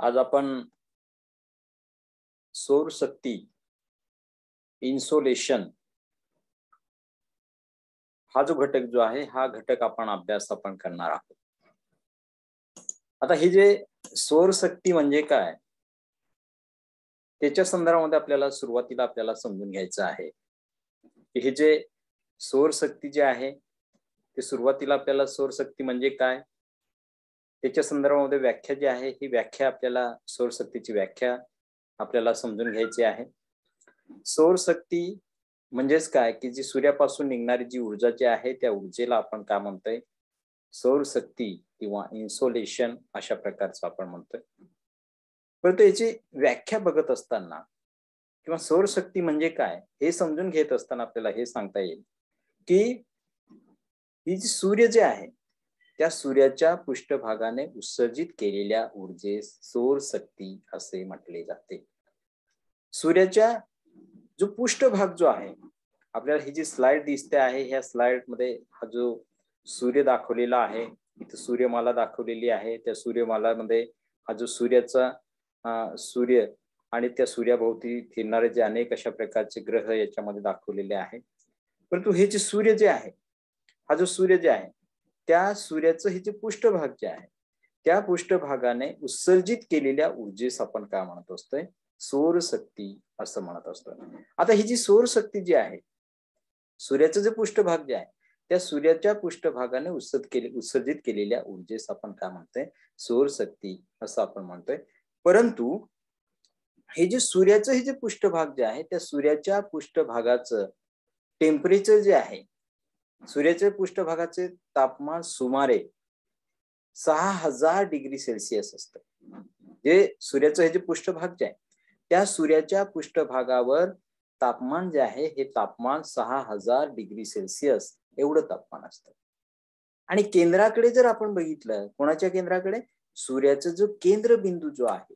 आज आपण सौर शक्ती इन्सोलेशन हा जो घटक जो आहे हा घटक आपण करणार आहोत। आता हे जे सौर शक्ती म्हणजे काय त्याच्या संदर्भामध्ये आपल्याला सुरुवातीला आपल्याला समजून घ्यायचं आहे की हे जे सौर शक्ती जे आहे ते सुरुवातीला आपल्याला सौर शक्ती म्हणजे काय त्याच्या संदर्भामध्ये व्याख्या जी आहे ही व्याख्या आपल्याला सौर शक्तीची व्याख्या आपल्याला समजून घ्यायची आहे। सौर शक्ती म्हणजेच काय की जी सूर्यापासून निघणारी जी ऊर्जा जी आहे त्या ऊर्जेला आपण काय म्हणतोय सौर शक्ती किंवा इन्सोलेशन अशा प्रकारचं आपण म्हणतोय। परंतु याची व्याख्या बघत असताना किंवा सौर शक्ती म्हणजे काय हे समजून घेत असताना आपल्याला हे सांगता येईल की ही जी सूर्य जे आहे त्या सूर्याच्या पृष्ठभागाने उत्सर्जित केलेल्या ऊर्जेस सौर शक्ती असे म्हटले जाते। सूर्याच्या जो पृष्ठभाग जो आहे आपल्याला ही जी स्लाइड दिसते आहे ह्या स्लाइड मध्ये हा जो सूर्य दाखवलेला आहे इथे सूर्यमाला दाखवलेली आहे। त्या सूर्यमालामध्ये हा जो सूर्याचा सूर्य आणि त्या सूर्याभोवती फिरणारे जे अनेक अशा प्रकारचे ग्रह याच्यामध्ये दाखवलेले आहे। परंतु हे जे सूर्य जे आहे हा जो सूर्य जे आहे त्या सूर्याचं हे जे पृष्ठभाग जे आहे त्या पृष्ठभागाने उत्सर्जित केलेल्या ऊर्जेस आपण काय म्हणत असतोय सौर शक्ती असं म्हणत असतो। आता ही जी सौर शक्ती जी आहे सूर्याचं जे पृष्ठभाग जे आहे त्या सूर्याच्या पृष्ठभागाने उत्सर्जित केलेल्या ऊर्जेस आपण काय म्हणतोय सौर शक्ती असं आपण म्हणतोय। परंतु हे जे सूर्याचं हे जे पृष्ठभाग जे आहे त्या सूर्याच्या पृष्ठभागाचं टेम्परेचर जे आहे सूर्याच्या पृष्ठभागाचे तापमान सुमारे 6000 डिग्री सेल्सिअस असतं। जे सूर्याचं हे जे पृष्ठभाग जे आहे त्या सूर्याच्या पृष्ठभागावर तापमान जे आहे हे तापमान 6000 डिग्री सेल्सिअस एवढं तापमान असतं। आणि केंद्राकडे जर आपण बघितलं कोणाच्या केंद्राकडे सूर्याचा जो केंद्रबिंदू जो आहे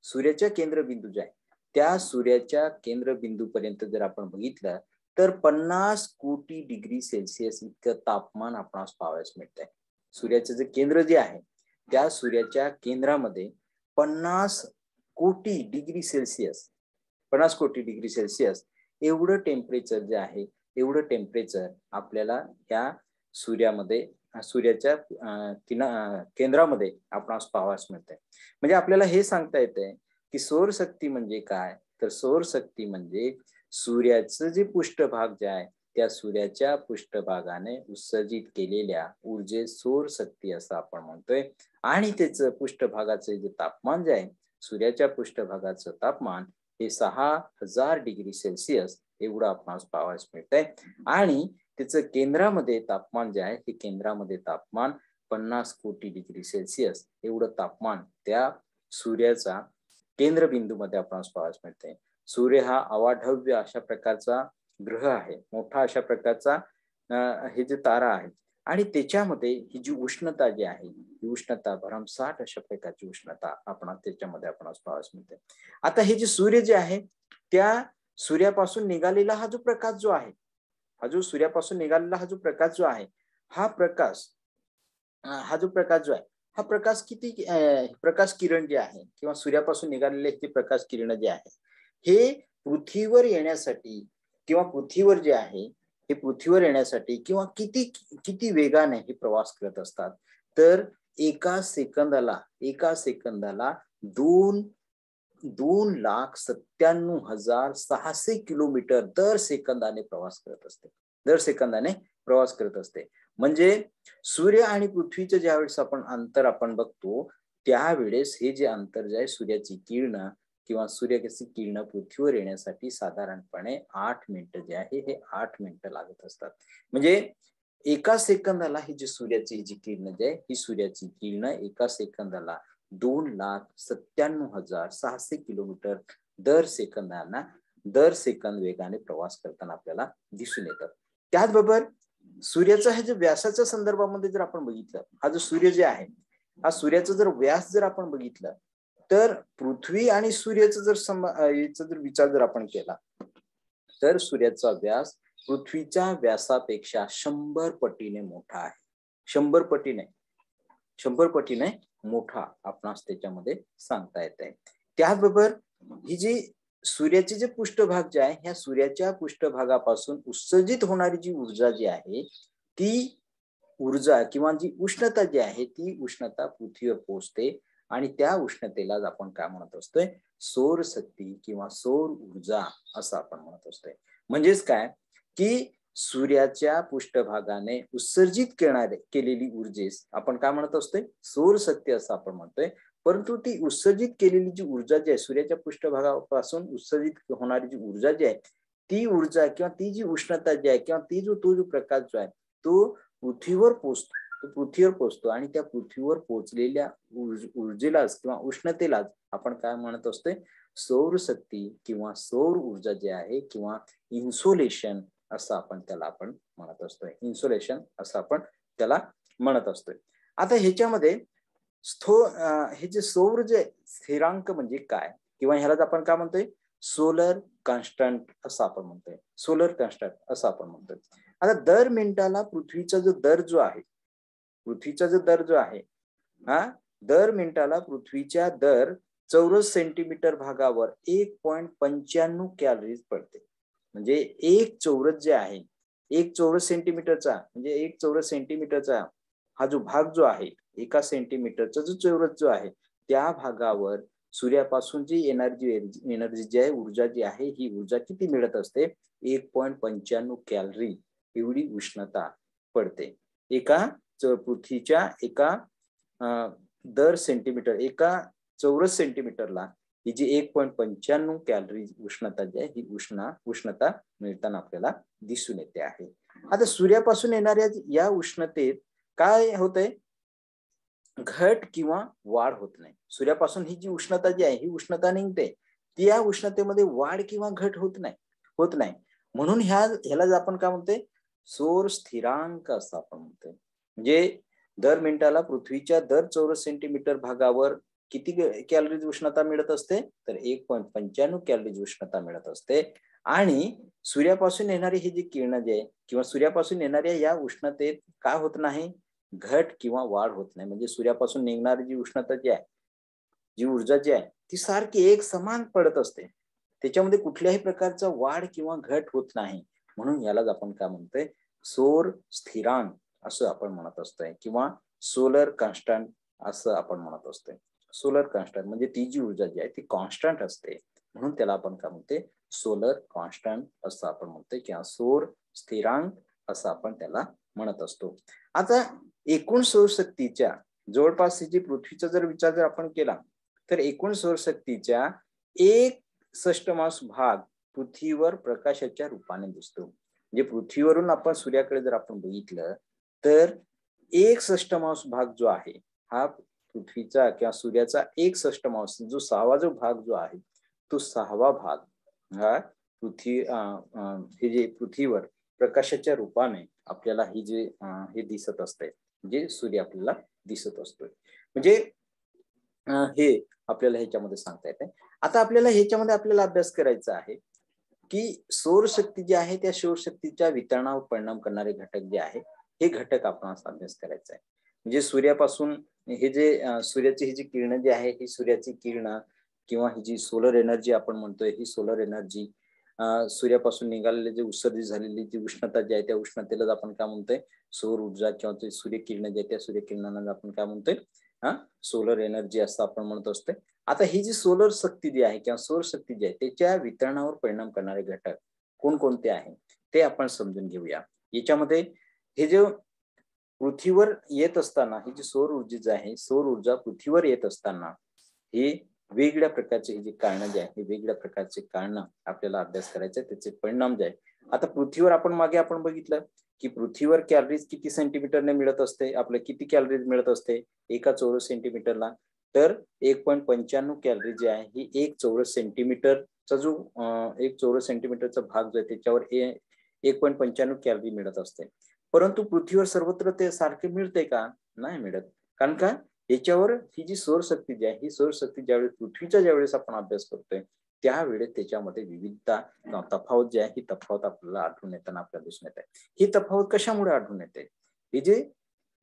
सूर्याच्या केंद्रबिंदू जे आहे त्या सूर्याच्या केंद्रबिंदू पर्यंत जर आपण बघितलं तर 50 कोटी डिग्री सेल्सिअस इतकं तापमान आपणास पाहावयास मिळतंय। सूर्याचं जे केंद्र जे आहे त्या सूर्याच्या केंद्रामध्ये 50 कोटी डिग्री सेल्सिअस 50 कोटी डिग्री सेल्सिअस एवढं टेम्परेचर जे आहे एवढं टेम्परेचर आपल्याला या सूर्याच्या केंद्रामध्ये आपणास पाहावयास मिळतंय। म्हणजे आपल्याला हे सांगता येतंय की सौर शक्ती म्हणजे काय तर सौर शक्ती म्हणजे सूर्याचं जे पृष्ठभाग जे आहे त्या सूर्याच्या पृष्ठभागाने उत्सर्जित केलेल्या ऊर्जे सौर शक्ती असं आपण म्हणतोय। आणि त्याचं पृष्ठभागाचे जे तापमान जे आहे सूर्याच्या पृष्ठभागाचं तापमान हे 6000 डिग्री सेल्सिअस एवढं आपणास पाहावयास मिळतंय। आणि त्याचं केंद्रामध्ये तापमान जे आहे ते केंद्रामध्ये तापमान 50 कोटी डिग्री सेल्सिअस एवढं तापमान त्या सूर्याचा केंद्रबिंदूमध्ये आपणास पाहावयास मिळतंय। सूर्य हा अवाढव्य अशा प्रकारचा ग्रह आहे मोठा अशा प्रकारचा हे जे तारा आहे आणि त्याच्यामध्ये ही जी उष्णता जी आहे ही उष्णता भरमसाठ अशा प्रकारची उष्णता आपण त्याच्यामध्ये आपणास पाहावयास मिळते। आता हे जे सूर्य जे आहे त्या सूर्यापासून निघालेला हा जो प्रकाश जो आहे हा जो सूर्यापासून निघालेला हा जो प्रकाश जो आहे हा जो प्रकाश जो आहे हा प्रकाश किती प्रकाश किरण जे आहे किंवा सूर्यापासून निघालेले हे प्रकाश किरण जे आहे हे पृथ्वीवर येण्यासाठी किंवा पृथ्वीवर जे आहे हे पृथ्वीवर येण्यासाठी किंवा किती वेगाने हे प्रवास करत असतात तर एका सेकंदाला 2,97,600 किलोमीटर दर सेकंदाने प्रवास करत असते। म्हणजे सूर्य आणि पृथ्वीचं ज्यावेळेस अंतर आपण बघतो त्यावेळेस हे जे अंतर जे आहे सूर्याची किरण किंवा सूर्याची किरण पृथ्वीवर येण्यासाठी साधारणपणे 8 मिनिटं जे आहे हे 8 मिनिटं लागत असतात। म्हणजे एका सेकंदाला ही जी सूर्याची जी किरण जे आहे ही सूर्याची किरण एका सेकंदाला 2,97,600 किलोमीटर दर सेकंद वेगाने प्रवास करताना आपल्याला दिसून येतात। त्याचबरोबर सूर्याचा हे जे व्यासाच्या संदर्भामध्ये जर आपण बघितलं हा जो सूर्य जे आहे हा सूर्याचा जर व्यास जर आपण बघितलं तर पृथ्वी आणि सूर्याचा जर विचार जर आपण केला तर सूर्याचा व्यास पृथ्वीच्या व्यासापेक्षा 100 पटीने मोठा आहे। 100 पटीने मोठा आपणास त्याच्यामध्ये सांगता येत आहे. त्याचबरोबर ही जी सूर्याचे जे पृष्ठभाग जे आहे, ह्या सूर्याच्या पृष्ठभागापासून उत्सर्जित होणारी जी ऊर्जा जी आहे, ती ऊर्जा किंवा जी उष्णता जी आहे, ती उष्णता पृथ्वीवर पोहोचते आणि त्या उष्णतेलाच आपण काय म्हणत असतोय, सौर शक्ती किंवा सौर ऊर्जा असं आपण म्हणत असतोय. म्हणजेच काय, की सूर्याच्या पृष्ठभागाने उत्सर्जित केलेली ऊर्जेस आपण काय म्हणत असतोय, सौर शक्ती असं आपण म्हणतोय. परंतु ती उत्सर्जित केलेली जी ऊर्जा जी आहे, सूर्याच्या पृष्ठभागापासून उत्सर्जित होणारी जी ऊर्जा जी आहे, ती ऊर्जा किंवा ती जी उष्णता जी आहे किंवा तो जो प्रकाश जो आहे, तो पृथ्वीवर पोहोचतो. पृथ्वीवर पोहोचतो आणि त्या पृथ्वीवर पोहोचलेल्या ऊर्जेलाच किंवा उष्णतेलाच आपण काय म्हणत असतोय, सौर शक्ती किंवा सौर ऊर्जा जी आहे किंवा इन्सोलेशन असं आपण त्याला म्हणत असतोय. इन्सोलेशन असं आपण त्याला म्हणत असतोय. आता ह्याच्यामध्ये हे जे सौर जे स्थिरांक म्हणजे काय किंवा ह्यालाच आपण काय म्हणतोय, सोलर कॉन्स्टंट असं आपण म्हणतोय. सोलर कॉन्स्टंट असं आपण म्हणतोय. आता दर मिनिटाला पृथ्वीचा जो दर जो आहे, हा दर मिनिटाला पृथ्वीच्या दर चौरस सेंटीमीटर भागावर 1.95 कॅलरीज पडते. म्हणजे एक चौरस जे आहे, एक चौरस सेंटीमीटरचा म्हणजे एक चौरस सेंटीमीटरचा हा जो भाग जो आहे, एका सेंटीमीटरचा जो चौरस जो आहे, त्या भागावर सूर्यापासून जी एनर्जी जी आहे, ऊर्जा जी आहे, ही ऊर्जा किती मिळत असते, 1.95 कॅलरी एवढी उष्णता पडते एका पृथ्वीच्या एका दर सेंटीमीटर, एका चौरस सेंटीमीटरला ही जी 1.95 कॅलरी उष्णता जी आहे, ही उष्णता मिळताना आपल्याला दिसून येते आहे. आता सूर्यापासून येणाऱ्या या उष्णतेत काय होतंय, घट किंवा वाढ होत नाही. सूर्यापासून ही जी उष्णता जी आहे, ही उष्णता निघते, ती या उष्णतेमध्ये वाढ किंवा घट होत नाही. म्हणून ह्याला आपण काय म्हणतोय, सौर स्थिरांक असं आपण म्हणतोय. म्हणजे दर मिनिटाला पृथ्वीच्या दर चौरस सेंटीमीटर भागावर किती कॅलरीज उष्णता मिळत असते, तर 1.95 कॅलरीज उष्णता मिळत असते. आणि सूर्यापासून येणारी ही जी किरण जी आहे किंवा सूर्यापासून येणाऱ्या या उष्णतेत काय होत नाही, घट किंवा वाढ होत नाही. म्हणजे सूर्यापासून निघणारी जी उष्णता जी आहे, जी ऊर्जा जी आहे, ती सारखी एक समान पडत असते. त्याच्यामध्ये कुठल्याही प्रकारचा वाढ किंवा घट होत नाही. म्हणून यालाच आपण काय म्हणतोय, सौर स्थिरांक असं आपण म्हणत असतोय किंवा सोलर कॉन्स्टंट असं आपण म्हणत असतोय. सोलर कॉन्स्टंट म्हणजे ती जी ऊर्जा जी आहे, ती कॉन्स्टंट असते. म्हणून त्याला आपण काय म्हणतोय, सोलर कॉन्स्टंट असं आपण म्हणतोय किंवा सौर स्थिरांक असं आपण त्याला म्हणत असतो. आता एकूण सौरशक्तीच्या जवळपास जी पृथ्वीचा जर विचार जर आपण केला, तर एकूण सौरशक्तीच्या 1/6 भाग पृथ्वीवर प्रकाशाच्या रूपाने दिसतो. म्हणजे पृथ्वीवरून आपण सूर्याकडे जर आपण बघितलं, तर 1/6 भाग जो आहे, हा पृथ्वीचा किंवा सूर्याचा 1/6 जो 6वा जो भाग जो आहे, तो 6वा भाग हा हे जे पृथ्वीवर प्रकाशाच्या रूपाने आपल्याला हे दिसत असते, जे सूर्य आपल्याला दिसत असतोय. म्हणजे हे आपल्याला ह्याच्यामध्ये सांगता येते. आता आपल्याला ह्याच्यामध्ये अभ्यास करायचा आहे, की सौरशक्ती जी आहे, त्या सौरशक्तीच्या वितरणावर परिणाम करणारे घटक जे आहे, हे घटक आपण अभ्यास करायचा आहे. म्हणजे सूर्यापासून सूर्याची ही जी किरण जी आहे, ही सूर्याची किरण किंवा ही जी सोलर एनर्जी आपण म्हणतोय, ही सोलर एनर्जी सूर्यापासून निघालेली जी उत्सर्जित झालेली जी उष्णता जी आहे, त्या उष्णतेलाच आपण काय म्हणतोय, सौर ऊर्जा किंवा ते सूर्यकिरण जे आहे, त्या सूर्यकिरणांना आपण काय म्हणतोय, सोलर एनर्जी असं आपण म्हणत असतोय. आता ही जी सोलर शक्ती जी आहे किंवा सौर शक्ती जी आहे, त्याच्या वितरणावर परिणाम करणारे घटक कोणकोणते आहे ते आपण समजून घेऊया. याच्यामध्ये हे जे पृथ्वीवर येत असताना ही जी सौर ऊर्जा आहे, सौर ऊर्जा पृथ्वीवर येत असताना हे वेगळ्या प्रकारचे हे जे कारण जे आहे, हे वेगळ्या प्रकारचे कारण आपल्याला अभ्यास करायचे, त्याचे परिणाम जे आहे. आता पृथ्वीवर आपण बघितलं की पृथ्वीवर कॅलरीज किती सेंटीमीटरने मिळत असते, आपलं किती कॅलरीज मिळत असते एका चौरस सेंटीमीटरला, तर 1.95 कॅलरी जी आहे, ही एक चौरस सेंटीमीटरचा जो एक चौरस सेंटीमीटरचा भाग जो आहे, त्याच्यावर 1.95 कॅलरी मिळत असते. परंतु पृथ्वीवर सर्वत्र ते सारखे मिळते का, नाही मिळत. कारण का, याच्यावर ही जी सौरशक्ती जी आहे, ही सौरशक्ती ज्यावेळेस पृथ्वीचा ज्यावेळेस आपण अभ्यास करतोय, त्यावेळेस त्याच्यामध्ये विविधता तफावत जी आहे, ही तफावत आपल्याला आढळून येताना आपल्याला दिसून येते. ही तफावत कशामुळे आढळून येते, हे जे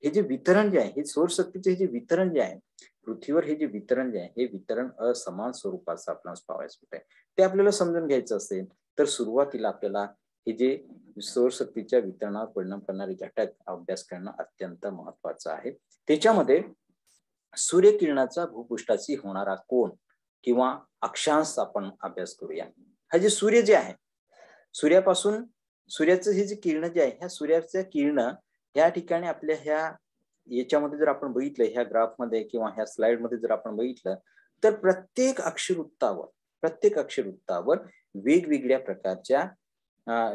हे जे वितरण जे आहे, हे सौरशक्तीचे हे जे वितरण जे आहे पृथ्वीवर, हे जे वितरण जे आहे हे वितरण असमान स्वरूपाचं आपल्याला पाहायला मिळत. ते आपल्याला समजून घ्यायचं असेल तर सुरुवातीला आपल्याला हे जे सौरशक्तीच्या वितरणावर परिणाम करणारे घटक अभ्यास करणं अत्यंत महत्वाचं आहे. त्याच्यामध्ये सूर्यकिरणाचा भूपृष्ठाशी होणारा कोन किंवा अक्षांश आपण अभ्यास करूया. हा जे सूर्य जे आहे, सूर्यापासून सूर्याचं हे जे किरण जे आहे, ह्या सूर्याच्या किरण ह्या ठिकाणी आपल्या ह्या याच्यामध्ये जर आपण बघितलं, ह्या ग्राफमध्ये किंवा ह्या स्लाइड मध्ये जर आपण बघितलं तर प्रत्येक अक्षरवृत्तावर वेगवेगळ्या प्रकारच्या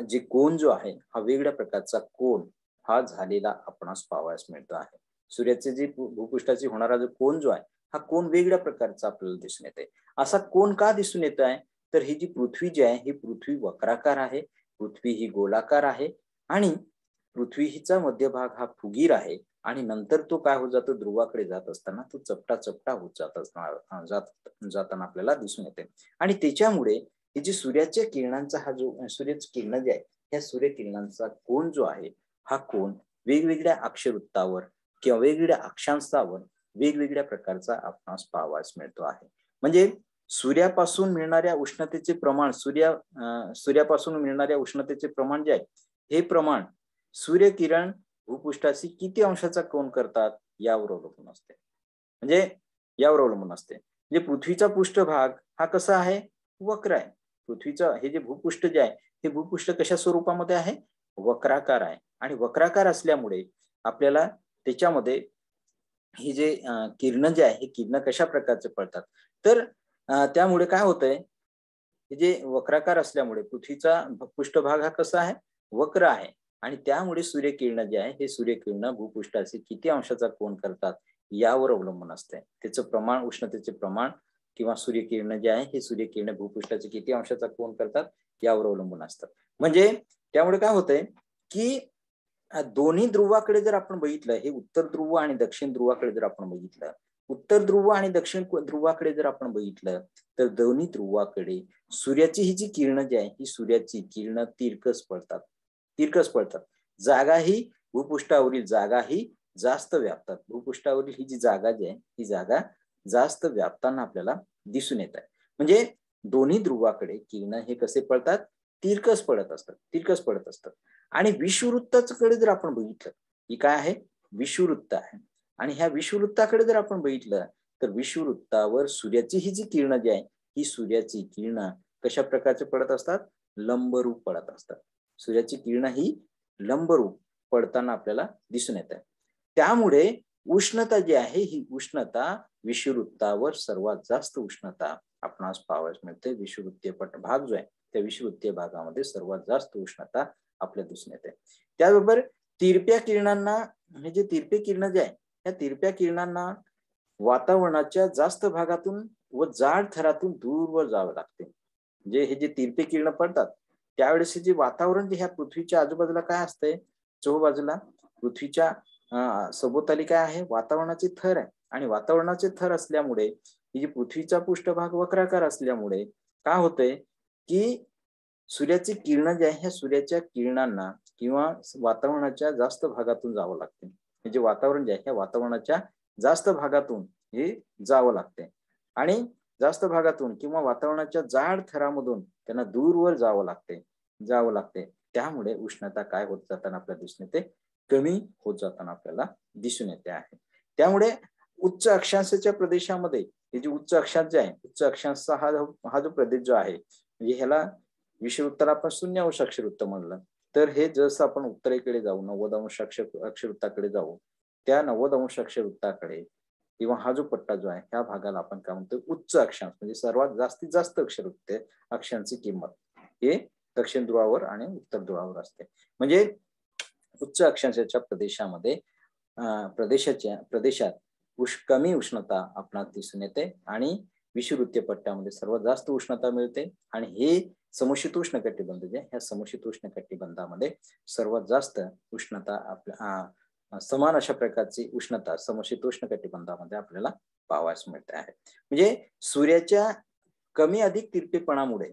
जे कोन जो आहे हा वेगळ्या प्रकारचा कोन हा झालेला आपणास पाहावयास मिळतो आहे. सूर्याचे जे भूपृष्ठाची होणारा जो कोन जो आहे हा कोन वेगळ्या प्रकारचा आपल्याला दिसून येते. असा कोन का दिसून येत आहे तर ही जी पृथ्वी जी आहे ही पृथ्वी वक्राकार आहे, पृथ्वी ही गोलाकार आहे आणि पृथ्वी हिचा मध्यभाग हा फुगीर आहे आणि नंतर तो काय होत जातो, ध्रुवाकडे जात असताना तो चपटा चपटा होत जाताना आपल्याला दिसून येते. आणि त्याच्यामुळे हे जे सूर्याच्या किरणांचा हा जो सूर्याचे किरण जे आहे या सूर्यकिरणांचा कोन जो आहे हा कोन वेगवेगळ्या अक्षवृत्तावर किंवा वेगवेगळ्या अक्षांशावर वेगवेगळ्या प्रकारचा आपणास पाहावयास मिळतो आहे. म्हणजे सूर्यापासून मिळणाऱ्या उष्णतेचे प्रमाण, सूर्यापासून मिळणाऱ्या उष्णतेचे प्रमाण जे आहे हे प्रमाण सूर्यकिरण भूपृष्ठाशी किती अंशाचा कोन करतात यावर अवलंबून असते. म्हणजे पृथ्वीचा पृष्ठभाग हा कसा आहे, वक्र आहे. पृथ्वीचं हे जे भूपृष्ठ जे आहे हे भूपृष्ठ कशा स्वरूपामध्ये आहे, वक्राकार आहे. आणि वक्राकार असल्यामुळे आपल्याला त्याच्यामध्ये हे जे किरण जे आहे हे किरण कशा प्रकारचे पडतात तर त्यामुळे काय होतंय, हे जे वक्राकार असल्यामुळे पृथ्वीचा पृष्ठभाग हा कसा आहे, वक्र आहे. आणि त्यामुळे सूर्यकिरण जे आहे हे सूर्यकिरण भूपृष्ठाशी किती अंशाचा कोन करतात यावर अवलंबून असते. त्याचं प्रमाण, उष्णतेचे प्रमाण किंवा सूर्यकिरण जे आहे हे सूर्यकिरण भूपृष्ठाचे किती अंशाचा कोन करतात यावर अवलंबून असतात. म्हणजे त्यामुळे काय होतंय की दोन्ही ध्रुवाकडे जर आपण बघितलं, हे उत्तर ध्रुव आणि दक्षिण ध्रुवाकडे जर आपण बघितलं, उत्तर ध्रुव आणि दक्षिण ध्रुवाकडे जर आपण बघितलं तर दोन्ही ध्रुवाकडे सूर्याची ही जी किरण जी आहे ही सूर्याची किरण तिरकस पडतात. जागा ही भूपृष्ठावरील जागा ही जास्त व्यापतात. भूपृष्ठावरील ही जी जागा जी आहे ही जागा जास्त व्यापताना आपल्याला दिसून येत आहे. म्हणजे दोन्ही ध्रुवाकडे किरण हे कसे पडतात, तिरकस पडत असतात. आणि विषुववृत्ताकडे जर आपण बघितलं, ही काय आहे, विषुववृत्त आहे. आणि ह्या विषुववृत्ताकडे जर आपण बघितलं तर विषुववृत्तावर सूर्याची ही जी किरण जी आहे ही सूर्याची किरण कशा प्रकारचे पडत असतात, लंबरूप पडत असतात. सूर्याची किरण ही लंबरूप पडताना आपल्याला दिसून येत आहे. त्यामुळे उष्णता जी आहे ही उष्णता विषुववृत्तावर सर्वात जास्त उष्णता आपणास पाहावयास मिळते. विषुववृत्तीय भाग जो आहे त्या विषुववृत्तीय भागामध्ये सर्वात जास्त उष्णता आपल्याला दिसून येते. त्याचबरोबर तिरप्या किरणांना, हे जे तिरपे किरण जे आहे या तिरप्या किरणांना वातावरणाच्या जास्त भागातून व जाड थरातून दूरवर जावं लागते. म्हणजे हे जे तिरपे किरण पडतात त्यावेळेस जे वातावरण जे ह्या पृथ्वीच्या आजूबाजूला काय असते, चहूबाजूला पृथ्वीच्या सभोवताली काय आहे, वातावरणाचे थर आहे. आणि वातावरणाचे थर असल्यामुळे ही जी पृथ्वीचा पृष्ठभाग वक्राकार असल्यामुळे काय होतंय की सूर्याची किरण जे आहे ह्या सूर्याच्या किरणांना किंवा वातावरणाच्या जास्त भागातून जावं लागते. म्हणजे वातावरण जे आहे ह्या वातावरणाच्या जास्त भागातून हे जावं लागते आणि जास्त भागातून किंवा वातावरणाच्या जाड थरामधून त्यांना दूरवर जावं लागते. त्यामुळे उष्णता काय होत जाताना आपल्याला दिसून येते, कमी होत जाताना आपल्याला दिसून येते आहे. त्यामुळे उच्च अक्षांशाच्या प्रदेशामध्ये हे जे उच्च अक्षांश जे आहे, उच्च अक्षांशचा हा जो प्रदेश जो आहे म्हणजे ह्याला विषुववृत्ताला आपण 0 अंश अक्षरवृत्त म्हणलं तर हे जसं आपण उत्तरेकडे जाऊ 90 अंश अक्षरवृत्ताकडे जाऊ त्या 90 अंश अक्षरवृत्ताकडे किंवा हा जो पट्टा जो आहे ह्या भागाला आपण काय म्हणतो, उच्च अक्षांश. म्हणजे सर्वात जास्तीत जास्त अक्षरवृत्त अक्षांची किंमत हे दक्षिण ध्रुवावर आणि उत्तर ध्रुवावर असते. म्हणजे उच्च अक्षांशाच्या प्रदेशात कमी उष्णता आपणास दिसून येते आणि विषुववृत्तीय पट्ट्यामध्ये सर्वात जास्त उष्णता मिळते. आणि हे समशीतोष्ण कटिबंध जे ह्या समशीतोष्ण कटिबंधामध्ये सर्वात जास्त उष्णता आपल्या समान अशा प्रकारची उष्णता समशीतोष्ण कटिबंधामध्ये आपल्याला पाहावयास मिळते आहे. म्हणजे सूर्याच्या कमी अधिक तिरपेपणामुळे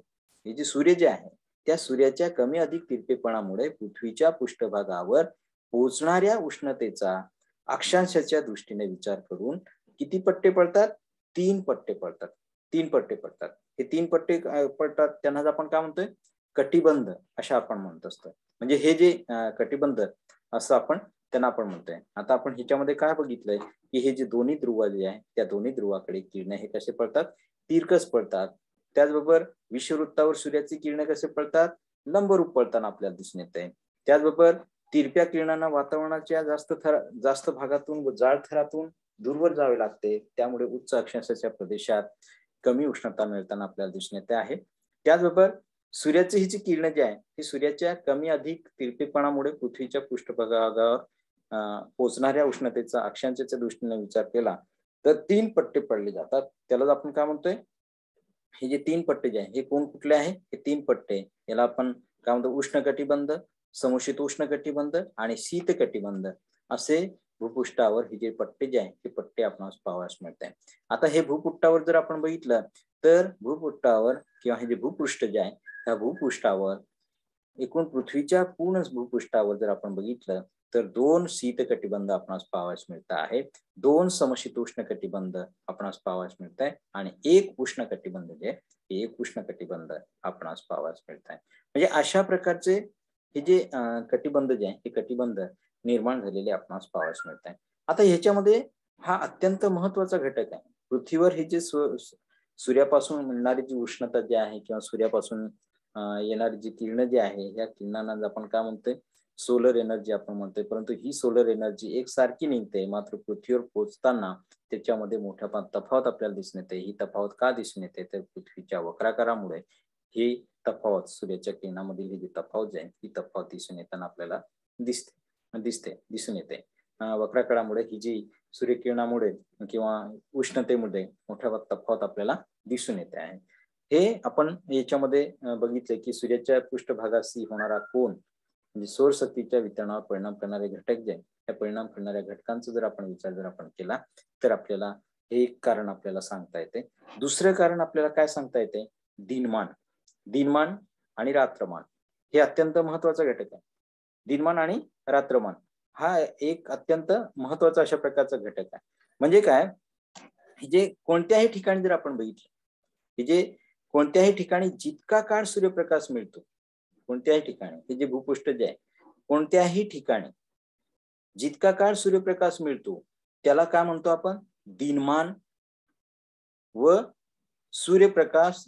हे जे सूर्य जे आहे त्या सूर्याच्या कमी अधिक तिरपेपणामुळे पृथ्वीच्या पृष्ठभागावर पोहोचणाऱ्या उष्णतेचा अक्षांशाच्या दृष्टीने विचार करून किती पट्टे पडतात? 3 पट्टे पडतात. 3 पट्टे पडतात. हे 3 पट्टे पडतात त्यांना आपण काय म्हणतोय? कटिबंध अशा आपण म्हणत असतो. म्हणजे हे जे कटिबंध असं त्यांना आपण म्हणतोय. आता आपण ह्याच्यामध्ये काय बघितलंय की हे जे दोन्ही ध्रुव जे आहे त्या दोन्ही ध्रुवाकडे किरण हे कसे पडतात? तिरकस पडतात. त्याचबरोबर विषुववृत्तावर सूर्याची किरण कसे पडतात? लंबरूप पडताना आपल्याला दिसून येते. त्याचबरोबर तिरप्या किरणांना वातावरणाच्या जास्त भागातून व जाड थरातून दूरवर जावे लागते. त्यामुळे उच्च अक्षांशाच्या प्रदेशात कमी उष्णता मिळताना आपल्याला दिसून येते आहे. त्याचबरोबर सूर्याची ही जी किरण जी आहे ही सूर्याच्या कमी अधिक तिरपेपणामुळे पृथ्वीच्या पृष्ठभागावर पोहोचणाऱ्या उष्णतेचा अक्षांशाच्या दृष्टीने विचार केला तर 3 पट्टे पडले जातात. त्यालाच आपण काय म्हणतोय? हे जे 3 पट्टे जे आहे हे कुठले आहे? हे 3 पट्टे याला आपण काय म्हणतो? उष्ण कटिबंध, समशीतोष्ण कटिबंध आणि शीत कटिबंध असे भूपृष्ठावर हे जे पट्टे जे आहे ते पट्टे आपणास पाहावयास मिळत आहे. आता हे भूपृष्ठावर जर आपण बघितलं तर भूपृष्ठावर किंवा हे जे भूपृष्ठ जे आहे त्या भूपृष्ठावर एकूण पृथ्वीच्या पूर्ण भूपृष्ठावर जर आपण बघितलं तर 2 शीत कटिबंध आपणास पाहावयास मिळत आहे, 2 समशीतोष्ण कटिबंध आपणास पाहावयास मिळत आहे आणि 1 उष्ण कटिबंध जे आहे 1 उष्ण कटिबंध आपणास पाहावयास मिळत आहे. म्हणजे अशा प्रकारचे हे जे कटिबंध जे आहे हे कटिबंध निर्माण झालेले आपणास पाहावयास मिळत आहे. आता ह्याच्यामध्ये हा अत्यंत महत्वाचा घटक आहे. पृथ्वीवर हे जे सूर्यापासून मिळणारी जी उष्णता जी आहे किंवा सूर्यापासून येणारी जी किरण जी आहे या किरणांना आपण काय म्हणतोय? सोलर एनर्जी आपण म्हणतोय. परंतु ही सोलर एनर्जी एकसारखी निघते, मात्र पृथ्वीवर पोहोचताना त्याच्यामध्ये मोठ्या तफावत आपल्याला दिसून येते. ही तफावत का दिसून येते? तर पृथ्वीच्या वक्राकारामुळे ही तफावत सूर्याच्या किरणामधील ही जी तफावत आहे ही तफावत दिसून येताना आपल्याला दिसून येते. वक्राकारामुळे ही जी सूर्यकिरणामुळे किंवा उष्णतेमुळे मोठ्या तफावत आपल्याला दिसून येते आहे. हे आपण याच्यामध्ये बघितले की सूर्याच्या पृष्ठभागाशी होणारा कोन म्हणजे सौर शक्तीच्या वितरणावर परिणाम करणारे घटक जे त्या परिणाम करणाऱ्या घटकांचा जर आपण विचार केला तर आपल्याला हे एक कारण आपल्याला सांगता येते. दुसरं कारण आपल्याला काय सांगता येते? दिनमान आणि रात्रमान हे अत्यंत महत्वाचा घटक आहे. दिनमान आणि रात्रमान हा एक अत्यंत महत्वाचा अशा प्रकारचा घटक आहे. म्हणजे काय? जे कोणत्याही ठिकाणी जर आपण बघितलं की जे कोणत्याही ठिकाणी जितका काळ सूर्यप्रकाश मिळतो, कोणत्याही ठिकाणी हे जे भूपृष्ठ जे आहे कोणत्याही ठिकाणी जितका काळ सूर्यप्रकाश मिळतो त्याला काय म्हणतो आपण? दिनमान व सूर्यप्रकाश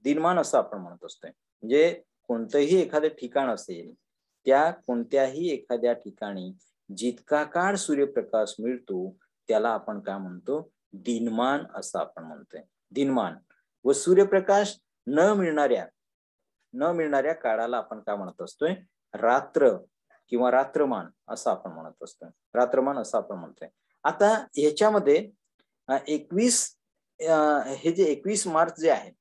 दिनमान असं आपण म्हणत असतोय. म्हणजे कोणतंही एखादं ठिकाण असेल त्या कोणत्याही एखाद्या ठिकाणी जितका काळ सूर्यप्रकाश मिळतो त्याला आपण काय म्हणतो? दिनमान असं आपण म्हणतोय. दिनमान व सूर्यप्रकाश न मिळणाऱ्या काळाला आपण काय म्हणत असतोय? रात्र किंवा रात्रमान असं आपण म्हणत असतोय. रात्रमान असं आपण म्हणतोय. आता ह्याच्यामध्ये 21 हे जे 21 मार्च जे आहे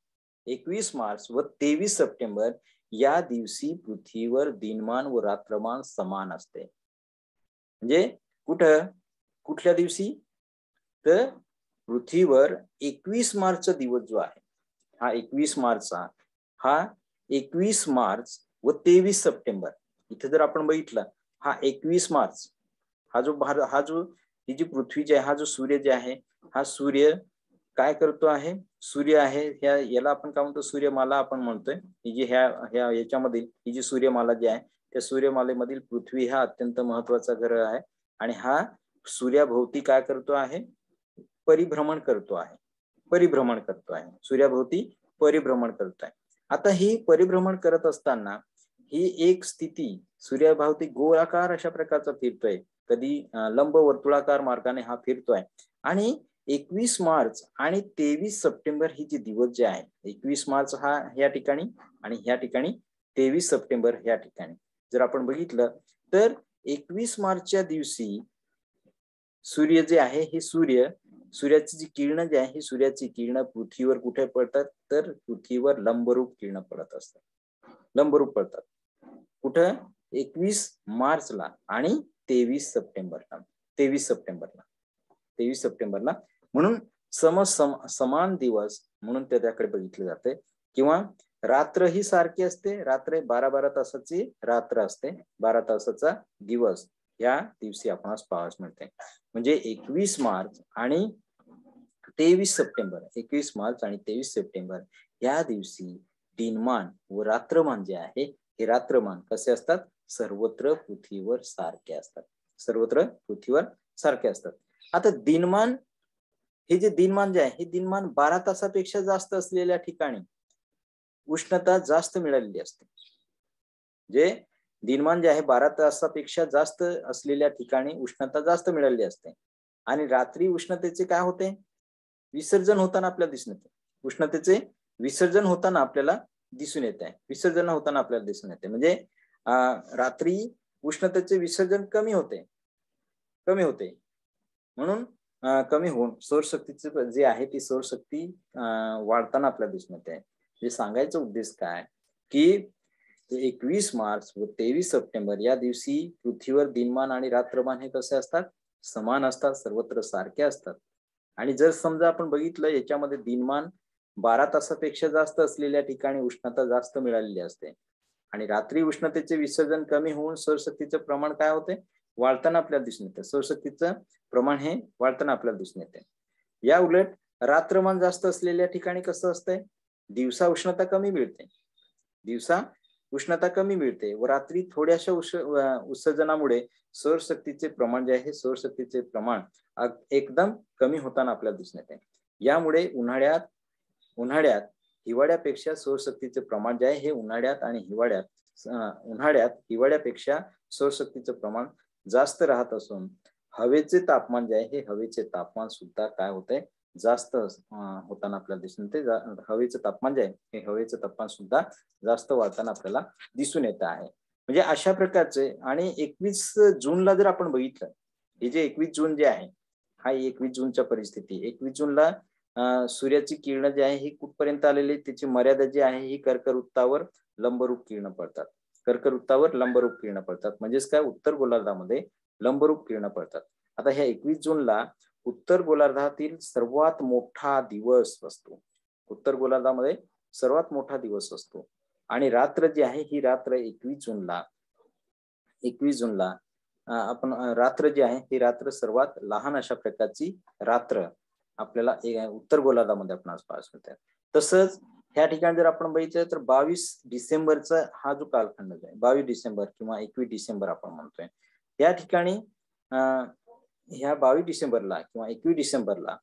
21 मार्च व 23 सप्टेंबर या दिवशी पृथ्वीवर दिनमान व रात्रमान समान असते. म्हणजे कुठल्या दिवशी? तर पृथ्वीवर 21 मार्चचा दिवस जो आहे हा 21 मार्चचा हा 21 मार्च व 23 सप्टेंबर इथे जर आपण बघितलं हा 21 मार्च हा जो ही जी पृथ्वी जी आहे हा जो सूर्य जे आहे हा सूर्य काय करतो आहे? सूर्य आहे याला आपण काय म्हणतो? सूर्यमाला आपण म्हणतोय. ही जी ह्या याच्यामधील ही जी सूर्यमाला जी आहे त्या सूर्यमालेमधील पृथ्वी हा अत्यंत महत्वाचा ग्रह आहे आणि हा सूर्याभोवती काय करतो आहे? परिभ्रमण करतो आहे. सूर्याभोवती परिभ्रमण करतो आहे. आता ही परिभ्रमण करत असताना ही एक स्थिती सूर्याभोवती गोलाकार अशा प्रकारचा फिरतोय, कधी लंब वर्तुळाकार मार्गाने हा फिरतोय आणि 21 मार्च आणि 23 सप्टेंबर ही जी दिवस जे आहे 21 मार्च हा या ठिकाणी आणि ह्या ठिकाणी 23 सप्टेंबर ह्या ठिकाणी जर आपण बघितलं तर 21 मार्चच्या दिवशी सूर्य जे आहे हे सूर्याची जी किरण जी आहे ही सूर्याची किरण पृथ्वीवर कुठे पडतात? तर पृथ्वीवर लंबरूप किरण पडत असतात. लंबरूप पडतात. कुठं? 21 मार्चला आणि 23 सप्टेंबरला म्हणून समान दिवस म्हणून त्याकडे बघितले जाते. किंवा रात्र ही सारखी असते. रात्र 12 तासाची रात्र असते, 12 तासाचा दिवस या दिवशी आपणास पाहावयास मिळते. म्हणजे 21 मार्च आणि 23 सप्टेंबर, 21 मार्च आणि 23 सप्टेंबर या दिवशी दिनमान व रात्रमान जे आहे हे रात्रमान कसे असतात, सर्वत्र पृथ्वीवर सारखे असतात, सर्वत्र पृथ्वीवर सारखे असतात. आता दिनमान, हे जे दिनमान जे आहे हे दिनमान 12 तासापेक्षा जास्त असलेल्या ठिकाणी उष्णता जास्त मिळालेली असते. जे दिनमान जे आहे 12 तासापेक्षा जास्त असलेल्या ठिकाणी उष्णता जास्त मिळालेली असते आणि रात्री उष्णतेचे काय होते, विसर्जन होताना आपल्याला दिसून येते. उष्णतेचे विसर्जन होताना आपल्याला दिसून येत आहे, विसर्जन होताना आपल्याला दिसून येते. म्हणजे रात्री उष्णतेचे विसर्जन कमी होते, कमी होते. म्हणून कमी होऊन सौरशक्तीचे जे आहे ती सौरशक्ती वाढताना आपल्याला दिसून येते. हे सांगायचा उद्देश काय की 21 मार्च व 23 सप्टेंबर या दिवशी पृथ्वीवर दिनमान आणि रात्रमान हे कसे असतात, समान असतात, सर्वत्र सारखे असतात. आणि जर समजा आपण बघितलं याच्यामध्ये दिनमान 12 तासापेक्षा जास्त असलेल्या ठिकाणी उष्णता जास्त मिळालेली असते आणि रात्री उष्णतेचे विसर्जन कमी होऊन सौरशक्तीचं प्रमाण काय होते, वाढताना आपल्याला दिसून येते. सौरशक्तीचं प्रमाण हे वाढताना आपल्याला दिसून येते. या उलट रात्रमान जास्त असलेल्या ठिकाणी कसं असतंय, दिवसा उष्णता कमी मिळते, दिवसा उष्णता कमी मिळते व रात्री थोड्याशा उत्सर्जनामुळे सौरशक्तीचे प्रमाण जे आहे, सौरशक्तीचे प्रमाण एकदम कमी होताना आपल्याला दिसून येते. यामुळे उन्हाळ्यात हिवाळ्यापेक्षा सौरशक्तीचे प्रमाण जे आहे हे उन्हाळ्यात हिवाळ्यापेक्षा सौरशक्तीचं प्रमाण जास्त राहत असून हवेचे तापमान जे आहे हे हवेचे तापमान सुद्धा काय होते, जास्त होताना आपल्याला दिसून येते. हवेचं तापमान जे आहे हे हवेचं तापमान सुद्धा जास्त वाढताना आपल्याला दिसून येत आहे. म्हणजे अशा प्रकारचे. आणि 21 जूनला जर आपण बघितलं, हे जे 21 जून जे आहे हा 21 जूनच्या परिस्थिती, 21 जूनला सूर्याची किरण जी आहे ही कुठपर्यंत आलेली, त्याची मर्यादा जी आहे ही कर्कवृत्तावर लंबरूप किरण पडतात, कर्कवृत्तावर लंबरूप किरण पडतात. म्हणजेच काय, उत्तर गोलार्धामध्ये लंबरूप किरण पडतात. आता ह्या 21 जूनला उत्तर गोलार्धातील सर्वात मोठा दिवस असतो, उत्तर गोलार्धामध्ये सर्वात मोठा दिवस असतो. आणि रात्र जी आहे ही रात्र 21 जूनला आपण रात्र जी आहे ही रात्र सर्वात लहान अशा प्रकारची रात्र आपल्याला उत्तर गोलार्धामध्ये आपण आज पाहायला मिळते. तसंच ह्या ठिकाणी जर आपण बघितलं तर 22 डिसेंबरचा हा जो कालखंड आहे, 22 डिसेंबर किंवा 21 डिसेंबर आपण म्हणतोय, या ठिकाणी ह्या 22 डिसेंबरला किंवा 21 डिसेंबरला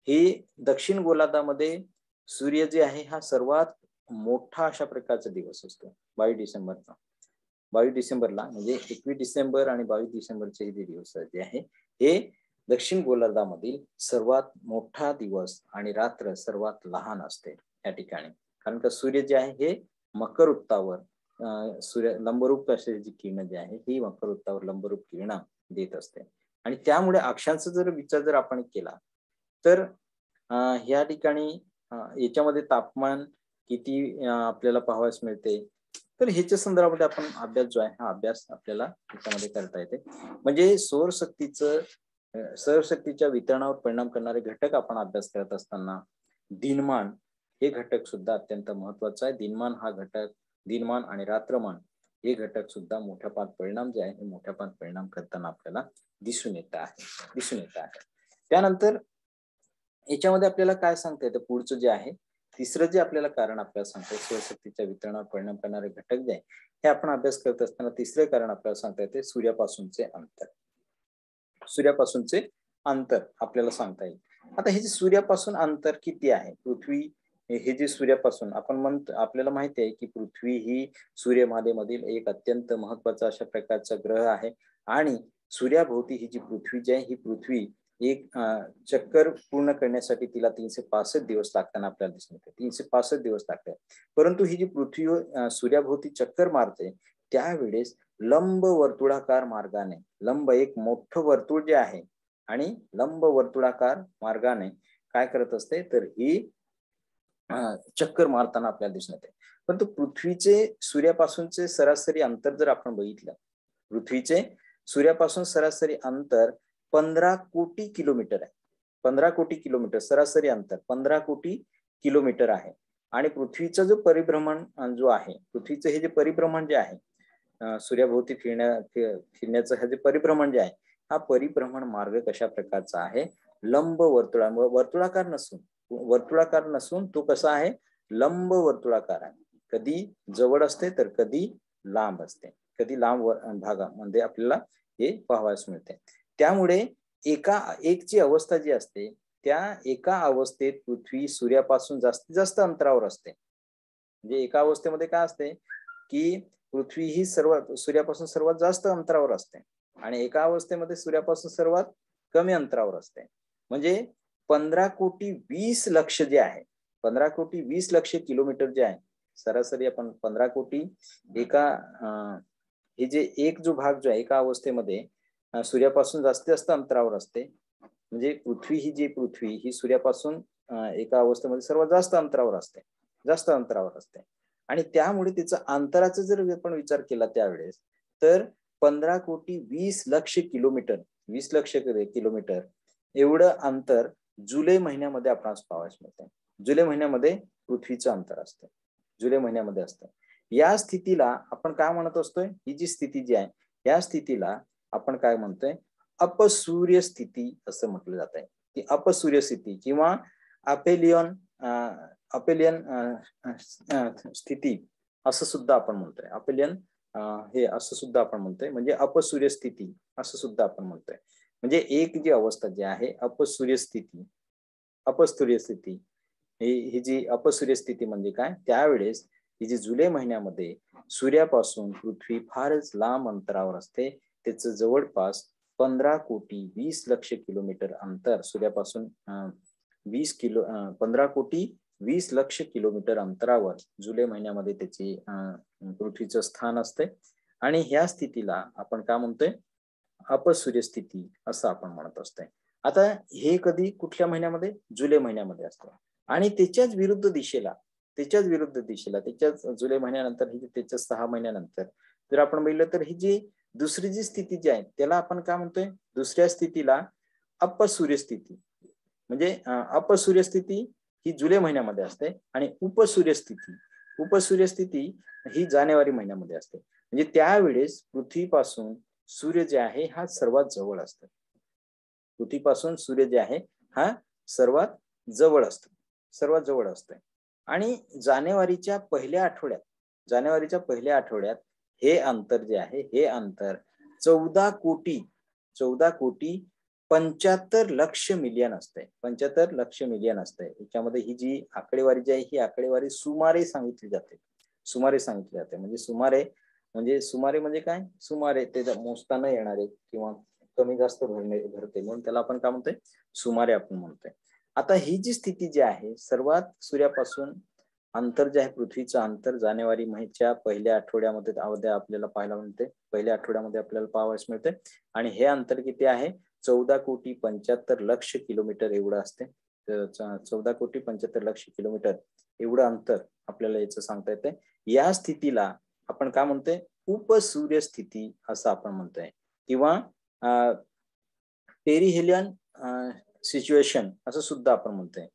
हे दक्षिण गोलार्धामध्ये सूर्य जे आहे हा सर्वात मोठा अशा प्रकारचा दिवस असतो. 22 डिसेंबरचा, 22 डिसेंबरला म्हणजे 21 डिसेंबर आणि 22 डिसेंबरचे हे दिवस जे आहे हे दक्षिण गोलार्धामधील सर्वात मोठा दिवस आणि रात्र सर्वात लहान असते या ठिकाणी. कारण का सूर्य जे आहे हे मकर वृत्तावर सूर्य लंबरूप असे जी किरण जी आहे ही मकर वृत्तावर लंबरूप किरण देत असते. आणि त्यामुळे अक्षांचा जर विचार जर आपण केला तर या ठिकाणी याच्यामध्ये तापमान किती आपल्याला पाहावयास मिळते, तर ह्याच्या संदर्भामध्ये आपण अभ्यास जो आहे हा अभ्यास आपल्याला त्याच्यामध्ये करता येते. म्हणजे सौरशक्तीच्या वितरणावर परिणाम करणारे घटक आपण अभ्यास करत असताना दिनमान हे घटक सुद्धा अत्यंत महत्वाचं आहे. दिनमान हा घटक, दिनमान आणि रात्रमान हे घटक सुद्धा मोठ्या प्रमाणात परिणाम जे आहे हे मोठ्या प्रमाणात परिणाम करताना आपल्याला दिसून येत आहे. त्यानंतर याच्यामध्ये आपल्याला काय सांगता येतं, पुढचं जे आहे तिसरं जे आपल्याला कारण आपल्याला सांगता येतं सौरशक्तीच्या वितरणावर परिणाम करणारे घटक जे आहे हे आपण अभ्यास करत असताना तिसरे कारण आपल्याला सांगता येते सूर्यापासूनचे अंतर. सूर्यापासूनचे अंतर आपल्याला सांगता येईल. आता हे जे सूर्यापासून अंतर किती आहे, पृथ्वी हे जे सूर्यापासून आपण म्हणतो, आपल्याला माहिती आहे की पृथ्वी ही सूर्यमालेमधील एक अत्यंत महत्वाचा अशा प्रकारचा ग्रह आहे. आणि सूर्याभोवती ही जी पृथ्वी जी आहे ही पृथ्वी एक चक्कर पूर्ण करण्यासाठी तिला 365 दिवस लागताना आपल्याला दिसून येते, 365 दिवस लागतात. परंतु ही जी पृथ्वी सूर्याभोवती चक्कर मारते त्यावेळेस लंब वर्तुळाकार मार्गाने, लंब एक मोठं वर्तुळ जे आहे आणि लंब वर्तुळाकार मार्गाने काय करत असते तर ही चक्कर मारताना आपल्याला दिसून येते. परंतु पृथ्वीचे सूर्यापासूनचे सरासरी अंतर जर आपण बघितलं, पृथ्वीचे सूर्यापासून सरासरी अंतर 15 कोटी किलोमीटर आहे. 15 कोटी किलोमीटर सरासरी अंतर 15 कोटी किलोमीटर आहे. आणि पृथ्वीचा जो परिभ्रमण जो आहे, पृथ्वीचं हे जे परिभ्रमण जे आहे सूर्याभोवती फिरण्याचं हे जे परिभ्रमण जे आहे हा परिभ्रमण मार्ग कशा प्रकारचा आहे, लंब वर्तुळाकार नसून तो कसा आहे, लंब वर्तुळाकार आहे. कधी जवळ असते तर कधी लांब असते, कधी लांब भागामध्ये आपल्याला हे पाहावयास मिळते. त्यामुळे एक जी अवस्था जी असते त्या एका अवस्थेत पृथ्वी सूर्यापासून जास्तीत जास्त अंतरावर असते. म्हणजे एका अवस्थेमध्ये काय असते की पृथ्वी ही सूर्यापासून सर्वात जास्त अंतरावर असते आणि एका अवस्थेमध्ये सूर्यापासून सर्वात कमी अंतरावर असते. म्हणजे 15,20,00,000 जे आहे, 15,20,00,000 किलोमीटर जे आहे, सरासरी आपण 15,00,00,000 हे जे एक जो भाग जो आहे एका अवस्थेमध्ये सूर्यापासून जास्तीत जास्त अंतरावर असते. म्हणजे पृथ्वी ही सूर्यापासून एका अवस्थेमध्ये सर्वात जास्त अंतरावर असते आणि त्यामुळे तिचं अंतराचा जर आपण विचार केला त्यावेळेस तर 15,20,00,000 किलोमीटर 20,00,000 किलोमीटर एवढं अंतर जुलै महिन्यामध्ये आपणास पाहावयास मिळते. जुलै महिन्यामध्ये पृथ्वीचं अंतर असतं, जुलै महिन्यामध्ये असतं. या स्थितीला आपण काय म्हणत असतोय, ही जी स्थिती जी आहे या स्थितीला आपण काय म्हणतोय, अपसूर्य स्थिती असं म्हटलं जात आहे. की अपसूर्य स्थिती किंवा अपेलियन स्थिती असं सुद्धा आपण म्हणतोय. अपेलियन हे असं सुद्धा आपण म्हणतोय, म्हणजे अपसूर्य स्थिती असं सुद्धा आपण म्हणतोय. म्हणजे एक जी अवस्था जी आहे अपसूर्य स्थिती ही जी अपसूर्य स्थिती म्हणजे काय, त्यावेळेस ही जी जुलै महिन्यामध्ये सूर्यापासून पृथ्वी फारच लांब अंतरावर असते. त्याचं जवळपास 15,20,00,000 किलोमीटर अंतर सूर्यापासून 15,20,00,000 किलोमीटर अंतरावर जुलै महिन्यामध्ये त्याची पृथ्वीचं स्थान असते आणि ह्या स्थितीला आपण काय म्हणतोय, अपसूर्य स्थिती असं आपण म्हणत असतोय. आता हे कधी कुठल्या महिन्यामध्ये, जुलै महिन्यामध्ये असतं आणि त्याच्याच विरुद्ध दिशेला त्याच्याच जुलै महिन्यानंतर त्याच्या 6 महिन्यानंतर जर आपण बघितलं तर ही जी दुसरी जी स्थिती जी आहे त्याला आपण काय म्हणतोय, दुसऱ्या स्थितीला अपसूर्य स्थिती. म्हणजे अपसूर्य स्थिती ही जुलै महिन्यामध्ये असते आणि उपसूर्य स्थिती ही जानेवारी महिन्यामध्ये असते. म्हणजे त्यावेळेस पृथ्वीपासून सूर्य जे आहे हा सर्वात जवळ असतो. पृथ्वीपासून सूर्य जे आहे हा सर्वात जवळ असतो आणि जानेवारीच्या पहिल्या आठवड्यात हे अंतर जे आहे हे अंतर 14,75,00,000 मिलियन असते. 75,00,000 मिलियन असते. याच्यामध्ये ही जी आकडेवारी जी आहे ही आकडेवारी सुमारे सांगितली जाते. म्हणजे सुमारे काय, सुमारे ते मोजता न येणारे किंवा कमी जास्त भरते म्हणून त्याला आपण काय म्हणतोय, सुमारे आपण म्हणतोय. आता ही जी स्थिती जी आहे सर्वात सूर्यापासून अंतर जे आहे पृथ्वीचं अंतर जानेवारी महिन्याच्या पहिल्या आठवड्यामध्ये आपल्याला पाहायला मिळते, पहिल्या आठवड्यामध्ये आपल्याला पाहावयास मिळते आणि हे अंतर किती आहे, 14,75,00,000 किलोमीटर एवढं असते. 14,75,00,000 किलोमीटर एवढं अंतर आपल्याला याचं सांगता येते. या स्थितीला आपण काय म्हणतोय, उपसूर्य स्थिती असं आपण म्हणतोय किंवा पेरिहेलियन सिच्युएशन असं सुद्धा आपण म्हणतोय.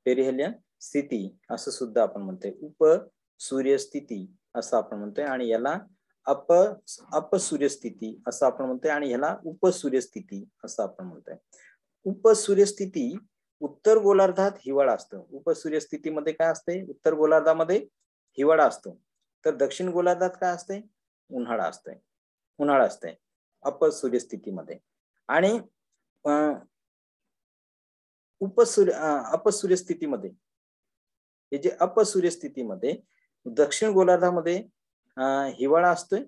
पेरिहेलियन स्थिती असं सुद्धा आपण म्हणतोय, उपसूर्य स्थिती असं आपण म्हणतोय आणि याला अपसूर्य स्थिती असं आपण म्हणतोय आणि ह्याला उपसूर्य स्थिती असं आपण म्हणतोय. उपसूर्य स्थिती उत्तर गोलार्धात हिवाळा असतं. उपसूर्य स्थितीमध्ये काय असते, उत्तर गोलार्धामध्ये हिवाळा असतो, तर दक्षिण गोलार्धात काय असते, उन्हाळा असते अपसूर्य स्थितीमध्ये. आणि अपसूर्य स्थितीमध्ये हे जे अपसूर्य स्थितीमध्ये दक्षिण गोलार्धामध्ये हिवाळा असतोय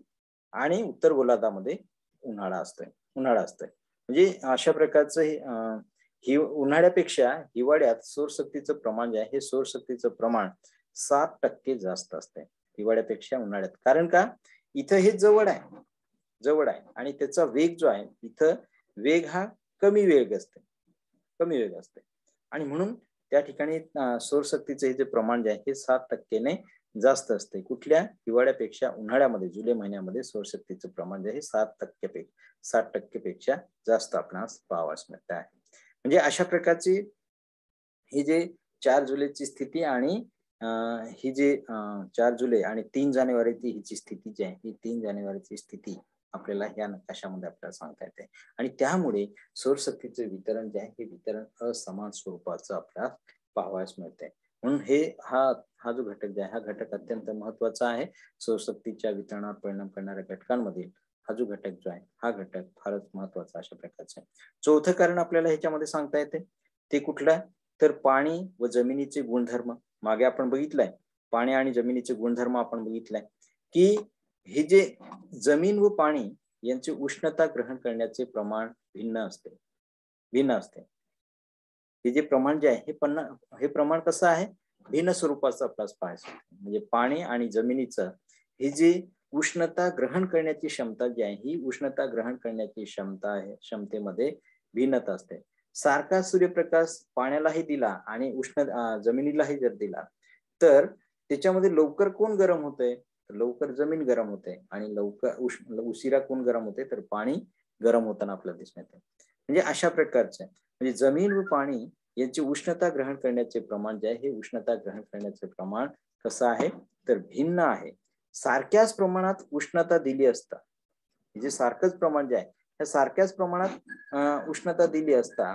आणि उत्तर गोलार्धामध्ये उन्हाळा असतोय. म्हणजे अशा प्रकारचं उन्हाळ्यापेक्षा हिवाळ्यात सौरशक्तीचं प्रमाण जे आहे हे सौरशक्तीचं प्रमाण 7% जास्त असते हिवाळ्यापेक्षा उन्हाळ्यात. कारण का, इथं हे जवळ आहे आणि त्याचा वेग जो आहे इथं वेग हा कमी वेग असते आणि म्हणून त्या ठिकाणी सौरशक्तीचं हे जे प्रमाण जे आहे हे 7% जास्त असते. कुठल्या, हिवाळ्यापेक्षा उन्हाळ्यामध्ये जुलै महिन्यामध्ये सौरशक्तीचं प्रमाण जे आहे 7% पेक्षा जास्त आपणास पाहावयास मिळत आहे. म्हणजे अशा प्रकारची ही जे 4 जुलैची स्थिती आणि ही जी 4 जुलै आणि 3 जानेवारीची ही जी स्थिती जी आहे ही 3 जानेवारीची स्थिती आपल्याला या नकाशामध्ये आपल्याला सांगता येते. आणि त्यामुळे सौरशक्तीचे वितरण जे आहे हे वितरण असमान स्वरूपाचं आपल्याला पाहावयास मिळते. म्हणून हा जो घटक जे आहे हा घटक अत्यंत महत्वाचा आहे. सौरशक्तीच्या वितरणावर परिणाम करणाऱ्या घटकांमधील हा जो घटक जो आहे हा घटक फारच महत्वाचा अशा प्रकारचा आहे. चौथं कारण आपल्याला ह्याच्यामध्ये सांगता येते ते कुठलं, तर पाणी व जमिनीचे गुणधर्म. मागे आपण बघितलंय पाणी आणि जमिनीचे गुणधर्म आपण बघितलंय की हे जे जमीन व पाणी यांचे उष्णता ग्रहण करण्याचे प्रमाण भिन्न असते. हे जे प्रमाण जे आहे हे प्रमाण कसं आहे, भिन्न स्वरूपाचं आपल्याला पाहायचं. म्हणजे पाणी आणि जमिनीचं हे जे उष्णता ग्रहण करण्याची क्षमता जी आहे ही उष्णता ग्रहण करण्याची क्षमता आहे, क्षमतेमध्ये भिन्नता असते. सारखा सूर्यप्रकाश पाण्यालाही दिला आणि जमिनीलाही जर दिला तर त्याच्यामध्ये लवकर कोण गरम होतंय, लवकर जमीन गरम होते आणि लवकर उशिरा कोण गरम होते, तर पाणी गरम होताना आपल्याला दिसून येते. म्हणजे अशा प्रकारचे म्हणजे जमीन व पाणी यांची उष्णता ग्रहण करण्याचे प्रमाण जे आहे हे उष्णता ग्रहण करण्याचे प्रमाण कसं आहे, तर भिन्न आहे. सारख्याच प्रमाणात उष्णता दिली असता, म्हणजे सारखंच प्रमाण जे आहे त्या सारख्याच प्रमाणात उष्णता दिली असता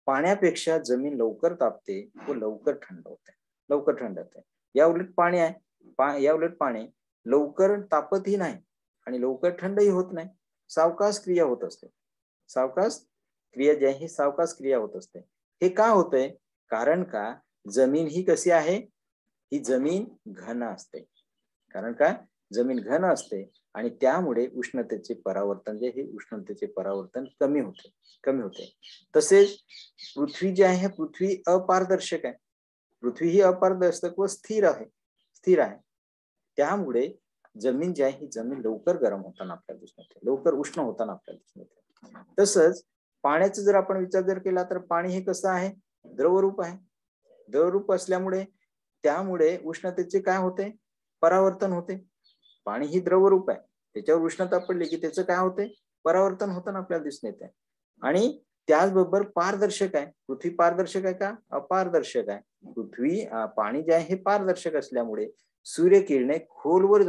पाण्यापेक्षा जमीन लवकर तापते व लवकर थंड होते. या उलट पाणी लवकर तापतही नाही आणि लवकर थंडही होत नाही. सावकाश क्रिया होत असते. सावकाश क्रिया जी आहे ही सावकाश क्रिया होत असते. हे का होतंय, कारण का जमीन ही कशी आहे, ही जमीन घन असते. कारण का जमीन घन असते आणि त्यामुळे उष्णतेचे परावर्तन कमी होते. तसेच पृथ्वी जी आहे पृथ्वी अपारदर्शक आहे. पृथ्वी ही अपारदर्शक व स्थिर आहे. त्यामुळे जमीन जी आहे ही जमीन लवकर गरम होताना आपल्याला दिसून येते, लवकर उष्ण होताना आपल्याला दिसून येते. तसंच पाण्याचा जर आपण विचार केला तर पाणी हे कसं आहे, द्रवरूप आहे. द्रवरूप असल्यामुळे त्यामुळे उष्णतेचे काय होते, परावर्तन होते. पाणी ही द्रवरूप आहे, त्याच्यावर उष्णता पडली की त्याचं काय होते, परावर्तन होताना आपल्याला दिसून येते. आणि त्याचबरोबर पारदर्शक आहे. पृथ्वी पारदर्शक आहे का, अपारदर्शक आहे. पाणी जे आहे हे पारदर्शक असल्यामुळे सूर्यकिरणे खोलवर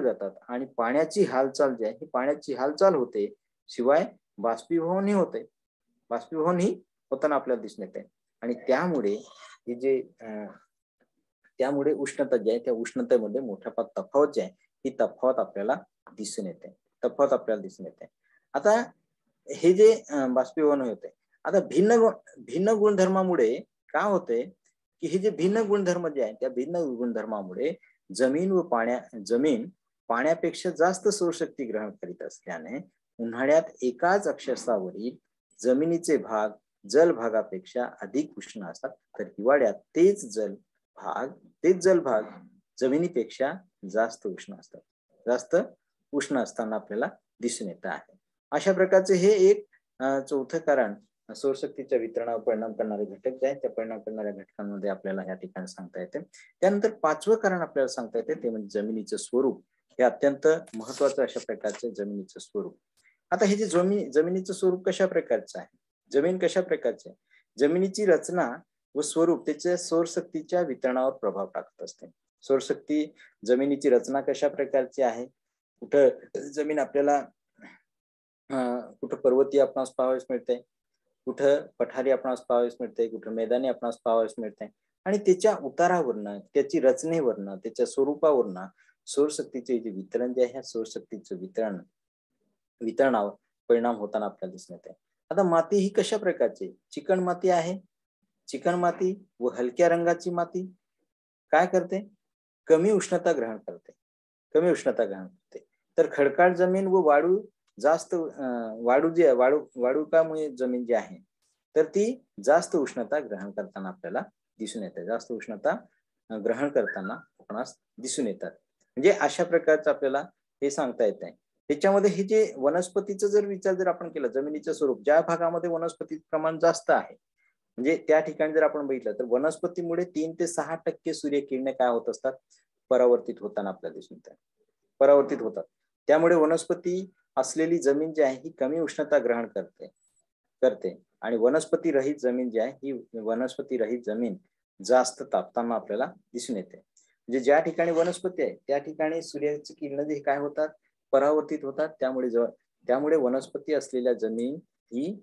जातात आणि पाण्याची हालचाल जी आहे ही पाण्याची हालचाल होते, शिवाय बाष्पीभवनही होताना आपल्याला दिसून येते. आणि त्यामुळे उष्णता जी आहे त्या उष्णतेमध्ये मोठ्या तफावत जी आहे ही तफावत आपल्याला दिसून येते. आता हे जे बाष्पीभवन होते, आता भिन्न गुणधर्मामुळे काय होते की हे जे भिन्न गुणधर्म जे आहे त्या भिन्न गुणधर्मामुळे जमीन पाण्यापेक्षा जास्त सौरशक्ती ग्रहण करीत असल्याने उन्हाळ्यात एकाच अक्षांशावरील जमिनीचे भाग जल भागापेक्षा अधिक उष्ण असतात, तर हिवाळ्यात तेच जल भाग जमिनीपेक्षा जास्त उष्ण असताना आपल्याला दिसून येत आहे. अशा प्रकारचे हे एक चौथं कारण सौरशक्तीच्या वितरणावर परिणाम करणारे घटक जे आहेत त्या परिणाम करणाऱ्या घटकांमध्ये आपल्याला या ठिकाणी सांगता येते. त्यानंतर पाचवं कारण आपल्याला सांगता येते ते म्हणजे जमिनीचं स्वरूप. हे अत्यंत महत्वाचं अशा प्रकारचे जमिनीचं स्वरूप. आता हे जे जमिनीचं स्वरूप कशा प्रकारचं आहे, जमीन कशा प्रकारची आहे, जमिनीची रचना व स्वरूप त्याच्या सौरशक्तीच्या वितरणावर प्रभाव टाकत असते. सौरशक्ती जमिनीची रचना कशा प्रकारची आहे, कुठं जमीन आपल्याला कुठं पर्वतीय आपणास पाहावयास मिळते, कुठं पठारी आपणास पाहावयास मिळते, कुठं मैदानी आपणास पाहावयास मिळते. आणि त्याच्या उतारावरनं, त्याची रचनेवरनं, त्याच्या स्वरूपावरनं सौरशक्तीचे जे वितरण जे आहे ह्या सौरशक्तीचं वितरणावर परिणाम होताना आपल्याला दिसून येते. आता माती ही कशा प्रकारची, चिकण माती आहे. चिकण माती व हलक्या रंगाची माती काय करते, कमी उष्णता ग्रहण करते. तर खडकाळ जमीन व वाळूकामुळे जमीन जी आहे तर ती जास्त उष्णता ग्रहण करताना आपल्याला दिसून येते, जास्त उष्णता ग्रहण करताना आपणास दिसून येतात. म्हणजे अशा प्रकारचं आपल्याला हे सांगता येत आहे. त्याच्यामध्ये हे जे वनस्पतीचं जर आपण केला, जमिनीचं स्वरूप ज्या भागामध्ये वनस्पतीचं प्रमाण जास्त आहे म्हणजे त्या ठिकाणी जर आपण बघितलं तर वनस्पतीमुळे 3 ते 6% सूर्यकिरणे काय होत असतात, परावर्तित होताना आपल्याला दिसून येतात, परावर्तित होतात. त्यामुळे वनस्पती असलेली जमीन जी आहे ही कमी उष्णता ग्रहण करते आणि वनस्पती रहित जमीन जी आहे ही वनस्पती रहित जमीन जास्त तापताना आपल्याला दिसून येते. म्हणजे ज्या ठिकाणी वनस्पती आहे त्या ठिकाणी सूर्याची किरण जे काय होतात, परावर्तित होतात. त्यामुळे वनस्पती असलेल्या जमीन ही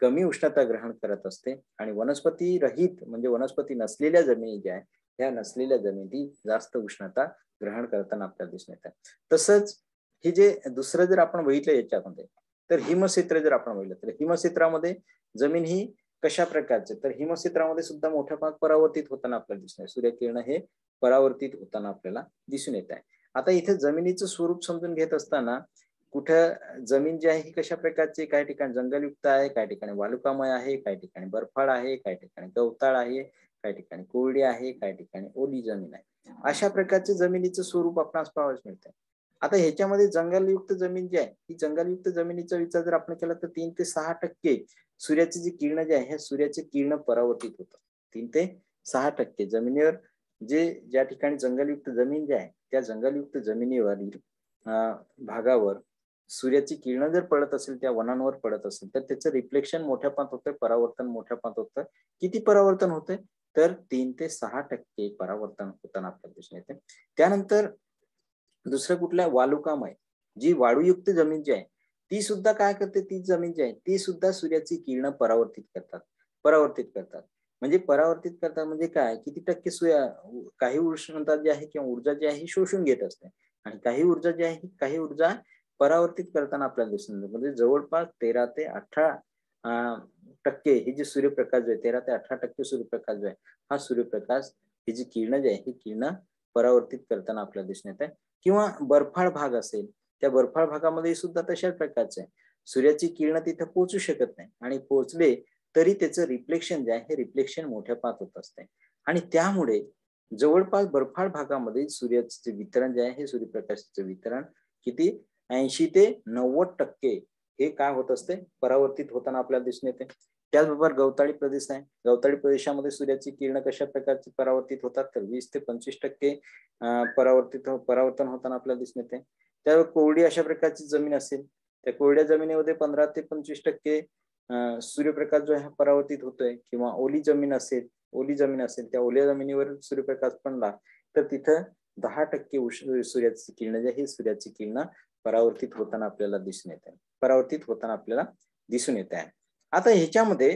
कमी उष्णता ग्रहण करत असते आणि वनस्पती रहित म्हणजे वनस्पती नसलेल्या जमिनी ज्या आहेत त्या नसलेल्या जमिनी जास्त उष्णता ग्रहण करताना आपल्याला दिसून येतात. तसंच हे जे दुसरं जर आपण बघितलं याच्यामध्ये, तर हिमक्षेत्र जर आपण बघितलं तर हिमक्षेत्रामध्ये जमीन ही कशा प्रकारचे, तर हिमक्षेत्रामध्ये सुद्धा मोठा भाग परावर्तित होताना आपल्याला दिसून येते. सूर्यकिरण हे परावर्तित होताना आपल्याला दिसून येत आहे. आता इथे जमिनीचं स्वरूप समजून घेत असताना कुठं जमीन जी आहे ही कशा प्रकारची, काही ठिकाणी जंगलयुक्त आहे, काही ठिकाणी वालुकामय आहे, काही ठिकाणी बर्फाळ आहे, काही ठिकाणी गवताळ आहे, काही ठिकाणी कोरडी आहे, काही ठिकाणी ओली जमीन आहे. अशा प्रकारचे जमिनीचं स्वरूप आपणास पाहावयास मिळतं. आता ह्याच्यामध्ये जंगलयुक्त जमीन जी आहे ही जंगलयुक्त जमिनीचा विचार जर आपण केला तर 3 ते 6% सूर्याची जी किरण जी आहे सूर्याची किरण परावर्तित होतात. 3 ते 6% जमिनीवर ज्या ठिकाणी जंगलयुक्त जमीन जी आहे त्या जंगलयुक्त जमिनीवरील भागावर सूर्याची किरण जर पडत असेल, त्या वनांवर पडत असेल तर त्याचं रिफ्लेक्शन मोठ्या प्रमाणात होतं, परावर्तन मोठ्या प्रमाणात होतं. किती परावर्तन होते, तर 3 ते 6% परावर्तन होताना आपल्याला दिसून येते. त्यानंतर दुसरं कुठल्या वालुकामय जी वाळूयुक्त जमीन जी आहे ती सुद्धा काय करते, ती जमीन जी आहे ती सुद्धा सूर्याची किरण परावर्तित करतात. म्हणजे परावर्तित करतात म्हणजे काय, किती टक्के काही उष्णता जी आहे किंवा ऊर्जा जी आहे ही शोषून घेत असते आणि काही ऊर्जा जी आहे काही ऊर्जा परावर्तित करताना आपल्याला दिसून येते. म्हणजे जवळपास 13 ते 18% हे जे सूर्यप्रकाश जो आहे 13 ते 18% सूर्यप्रकाश जो आहे हा सूर्यप्रकाश ही जी किरण जी आहे ही किरण परावर्तित करताना आपल्याला दिसून येत आहे. किंवा बर्फाळ भाग असेल त्या बर्फाळ भागामध्ये सुद्धा तशाच प्रकारचे आहे. सूर्याची किरण तिथे पोहोचू शकत नाही आणि पोहोचले तरी त्याचं रिफ्लेक्शन जे आहे हे रिफ्लेक्शन मोठ्या प्रमाणात होत असते आणि त्यामुळे जवळपास बर्फाळ भागामध्ये सूर्याचे वितरण जे आहे हे सूर्यप्रकाशाचे वितरण किती 80 ते 90% हे काय होत असते, परावर्तित होताना आपल्याला दिसून येते. त्याचबरोबर गवताळी प्रदेश आहे. गवताळी प्रदेशामध्ये सूर्याची किरण कशा प्रकारची परावर्तित होतात, तर 20 ते 25% परावर्तन होताना आपल्याला दिसून येते. त्यावर कोरडी अशा प्रकारची जमीन असेल त्या कोरड्या जमिनीमध्ये 15 ते 25% सूर्यप्रकाश जो आहे परावर्तित होतोय. किंवा ओली जमीन असेल त्या ओल्या जमिनीवर सूर्यप्रकाश पडला तर तिथं 10% सूर्याची किरण जी आहे सूर्याची किरण परावर्तित होताना आपल्याला दिसून येत आहे. आता ह्याच्यामध्ये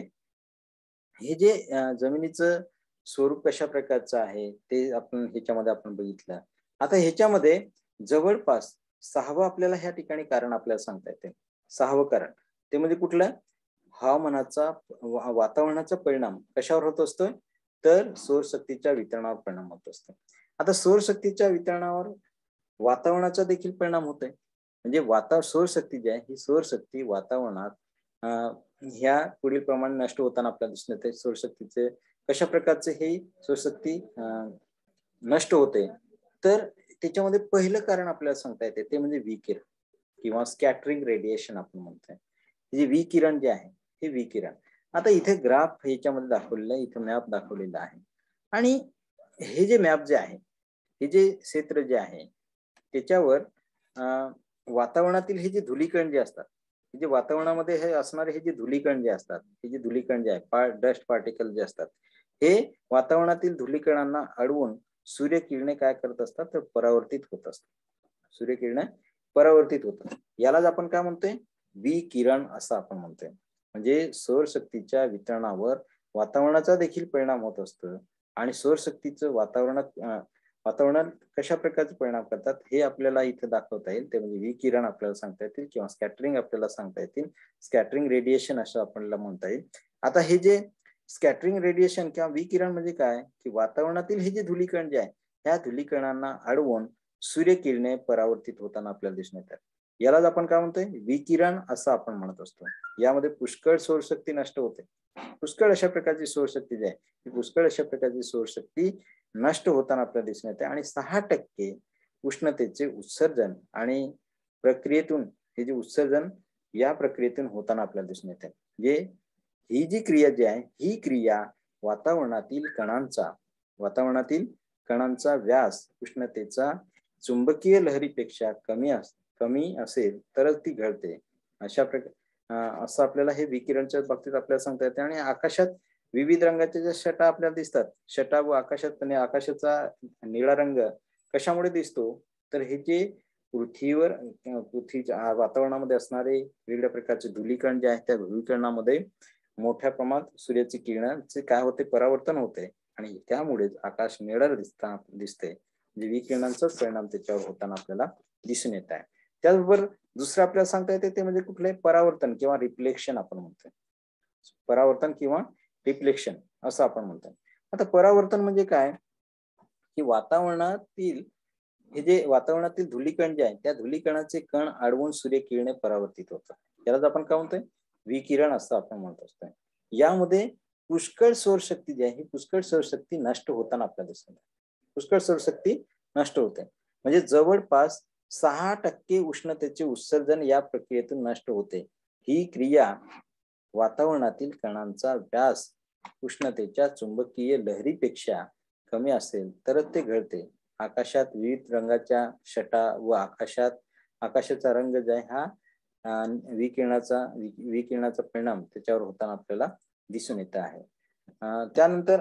हे जे जमिनीचं स्वरूप कशा प्रकारचं आहे ते आपण ह्याच्यामध्ये आपण बघितलं. आता ह्याच्यामध्ये जवळपास 6वं आपल्याला ह्या ठिकाणी कारण आपल्याला सांगता येते. 6वं कारण ते म्हणजे कुठलं, हवामानाचा वातावरणाचा परिणाम कशावर होत असतो, तर सौरशक्तीच्या वितरणावर परिणाम होत असतो. आता सौरशक्तीच्या वितरणावर वातावरणाचा देखील परिणाम होतोय. म्हणजे सौरशक्ती जी आहे ही सौरशक्ती वातावरणात ह्या पुढील प्रमाणे नष्ट होताना आपल्याला दिसून येते. सौरशक्तीचे कशा प्रकारचे हे सौरशक्ती नष्ट होते, तर त्याच्यामध्ये पहिलं कारण आपल्याला सांगता येते ते म्हणजे विकिरण किंवा स्कॅटरिंग रेडिएशन आपण म्हणतोय. जे विकिरण जे आहे हे विकिरण. आता इथे ग्राफ ह्याच्यामध्ये दाखवलेलं आहे, इथे मॅप दाखवलेला आहे आणि हे जे मॅप जे आहे हे जे क्षेत्र जे आहे त्याच्यावर वातावरणातील हे जे धुलीकण जे असतात, जे वातावरणामध्ये हे असणारे हे जे धुलीकण जे असतात, हे जे धुलीकण जे आहे डस्ट पार्टिकल जे असतात हे वातावरणातील धुलीकणांना अडवून सूर्यकिरणे काय करत असतात, तर परावर्तित होत असतात. सूर्यकिरणे परावर्तित होतात. यालाच आपण काय म्हणतोय, विकिरण असं आपण म्हणतोय. म्हणजे सौरशक्तीच्या वितरणावर वातावरणाचा देखील परिणाम होत असतो आणि सौरशक्तीचं वातावरणात कशा प्रकारचे परिणाम करतात हे आपल्याला इथे दाखवता येईल. ते म्हणजे विकिरण आपल्याला सांगता येतील किंवा स्कॅटरिंग आपल्याला सांगता येतील. स्कॅटरिंग रेडिएशन असं आपल्याला म्हणता येईल. आता हे जे स्कॅटरिंग रेडिएशन किंवा विकिरण म्हणजे काय, की वातावरणातील हे जे धुलीकण जे आहे त्या धुलीकणांना अडवून सूर्यकिरणे परावर्तित होताना आपल्याला दिसून येतात. यालाच आपण काय म्हणतोय, विकिरण असं आपण म्हणत असतो. यामध्ये पुष्कळ सौरशक्ती नष्ट होते. पुष्कळ अशा प्रकारची सौरशक्ती जी आहे पुष्कळ अशा प्रकारची सौरशक्ती नष्ट होताना आपल्याला दिसून येते आणि 6% उष्णतेचे उत्सर्जन आणि प्रक्रियेतून हे जे उत्सर्जन या प्रक्रियेतून होताना आपल्याला दिसून येते. म्हणजे ही जी क्रिया जी आहे ही क्रिया वातावरणातील कणांचा व्यास उष्णतेचा चुंबकीय लहरीपेक्षा कमी असेल तरच ती घडते. अशा प्रकारे असं आपल्याला हे विकिरणच्या बाबतीत आपल्याला सांगता येते. आणि आकाशात विविध रंगाच्या ज्या छटा आपल्याला दिसतात, छटा व आकाशात आकाशाचा निळा रंग कशामुळे दिसतो, तर हे जे पृथ्वीच्या वातावरणामध्ये असणारे वेगवेगळ्या प्रकारचे धुलीकण जे आहेत, त्या धुलीकणामध्ये मोठ्या प्रमाणात सूर्याची किरणांचे काय होते, परावर्तन होते आणि त्यामुळेच आकाश निळं दिसते. म्हणजे विकिरणांचाच परिणाम त्याच्यावर होताना आपल्याला दिसून येत आहे. त्याचबरोबर दुसरं आपल्याला सांगता येते ते म्हणजे कुठले, परावर्तन किंवा रिफ्लेक्शन आपण म्हणतोय. परावर्तन किंवा रिफ्लेक्शन असं आपण म्हणतो. आता परावर्तन म्हणजे काय, की वातावरणातील धुलीकण जे आहे, त्या धुलीकणाचे कण अडवून सूर्यकिरणे परावर्तित होतात. त्यालाच आपण काय म्हणतोय, विकिरण असं आपण म्हणत असतो. यामध्ये पुष्कळ सौरशक्ती जी आहे, ही पुष्कळ सौरशक्ती नष्ट होताना आपल्याला दिसते. पुष्कळ सौरशक्ती नष्ट होते म्हणजे जवळपास 6% उष्णतेचे उत्सर्जन या प्रक्रियेतून नष्ट होते. ही क्रिया वातावरणातील कणांचा व्यास उष्णतेच्या चुंबकीय लहरीपेक्षा कमी असेल तरच ते घडते. आकाशात विविध रंगाच्या छटा व आकाशाचा रंग जो आहे हा विकिरणाचा परिणाम त्याच्यावर होताना आपल्याला दिसून येत आहे. त्यानंतर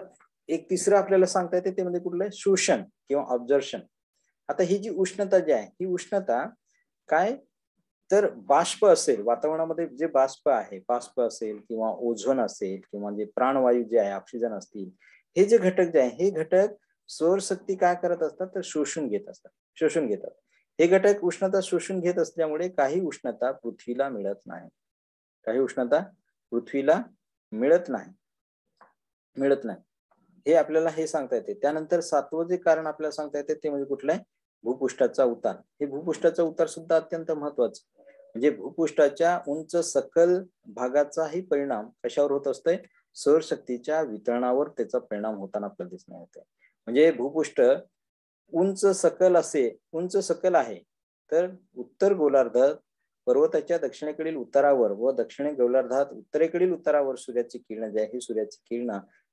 एक तिसरं आपल्याला सांगता येते ते म्हणजे कुठलं, शोषण किंवा ऑब्झर्शन. आता ही जी उष्णता जी आहे, ही उष्णता काय, तर बाष्प असेल वातावरणामध्ये, जे बाष्प असेल किंवा ओझोन असेल किंवा जे प्राणवायू जे आहे, ऑक्सिजन असतील, हे जे घटक जे आहे, हे घटक सौरशक्ती काय करत असतात, तर शोषून घेतात. हे घटक उष्णता शोषून घेत असल्यामुळे काही उष्णता पृथ्वीला मिळत नाही. हे आपल्याला हे सांगता येते. त्यानंतर 7वं जे कारण आपल्याला सांगता येते ते म्हणजे कुठलं आहे, भूपृष्ठाचा उतार. हे भूपृष्ठाचा उतार सुद्धा अत्यंत महत्वाचं. म्हणजे भूपृष्ठाच्या उंच सकल भागाचाही परिणाम कशावर होत असतोय, सौरशक्तीच्या वितरणावर त्याचा परिणाम होताना आपल्याला दिसून येते. म्हणजे भूपृष्ठ उंच सकल आहे, तर उत्तर गोलार्धात पर्वताच्या दक्षिणेकडील उतारावर व दक्षिण गोलार्धात उत्तरेकडील उतारावर सूर्याची किरण जी आहे, ही सूर्याची किरण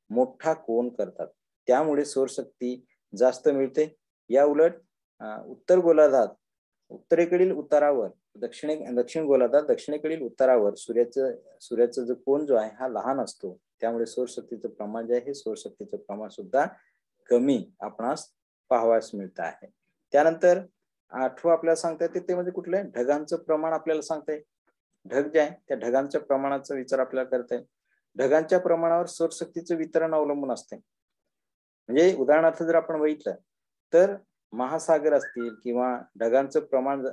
मोठा कोन करतात. त्यामुळे सौरशक्ती जास्त मिळते. या उलट उत्तर गोलार्धात उत्तरेकडील उतारावर दक्षिण गोलार्धात दक्षिणेकडील उतारावर सूर्याचा जो कोन जो आहे हा लहान असतो. त्यामुळे सौरशक्तीचं प्रमाण जे आहे, सौरशक्तीचं प्रमाण सुद्धा कमी आपणास पाहावयास मिळत आहे. त्यानंतर 8वं आपल्याला सांगता येते ते म्हणजे कुठलं, ढगांचं प्रमाण आपल्याला सांगता येईल. ढग जे आहे त्या ढगांच्या प्रमाणाचा विचार आपल्याला करता येईल. ढगांच्या प्रमाणावर सौरशक्तीचं वितरण अवलंबून असते. म्हणजे उदाहरणार्थ जर आपण बघितलं तर महासागर असतील किंवा ढगांचं प्रमाण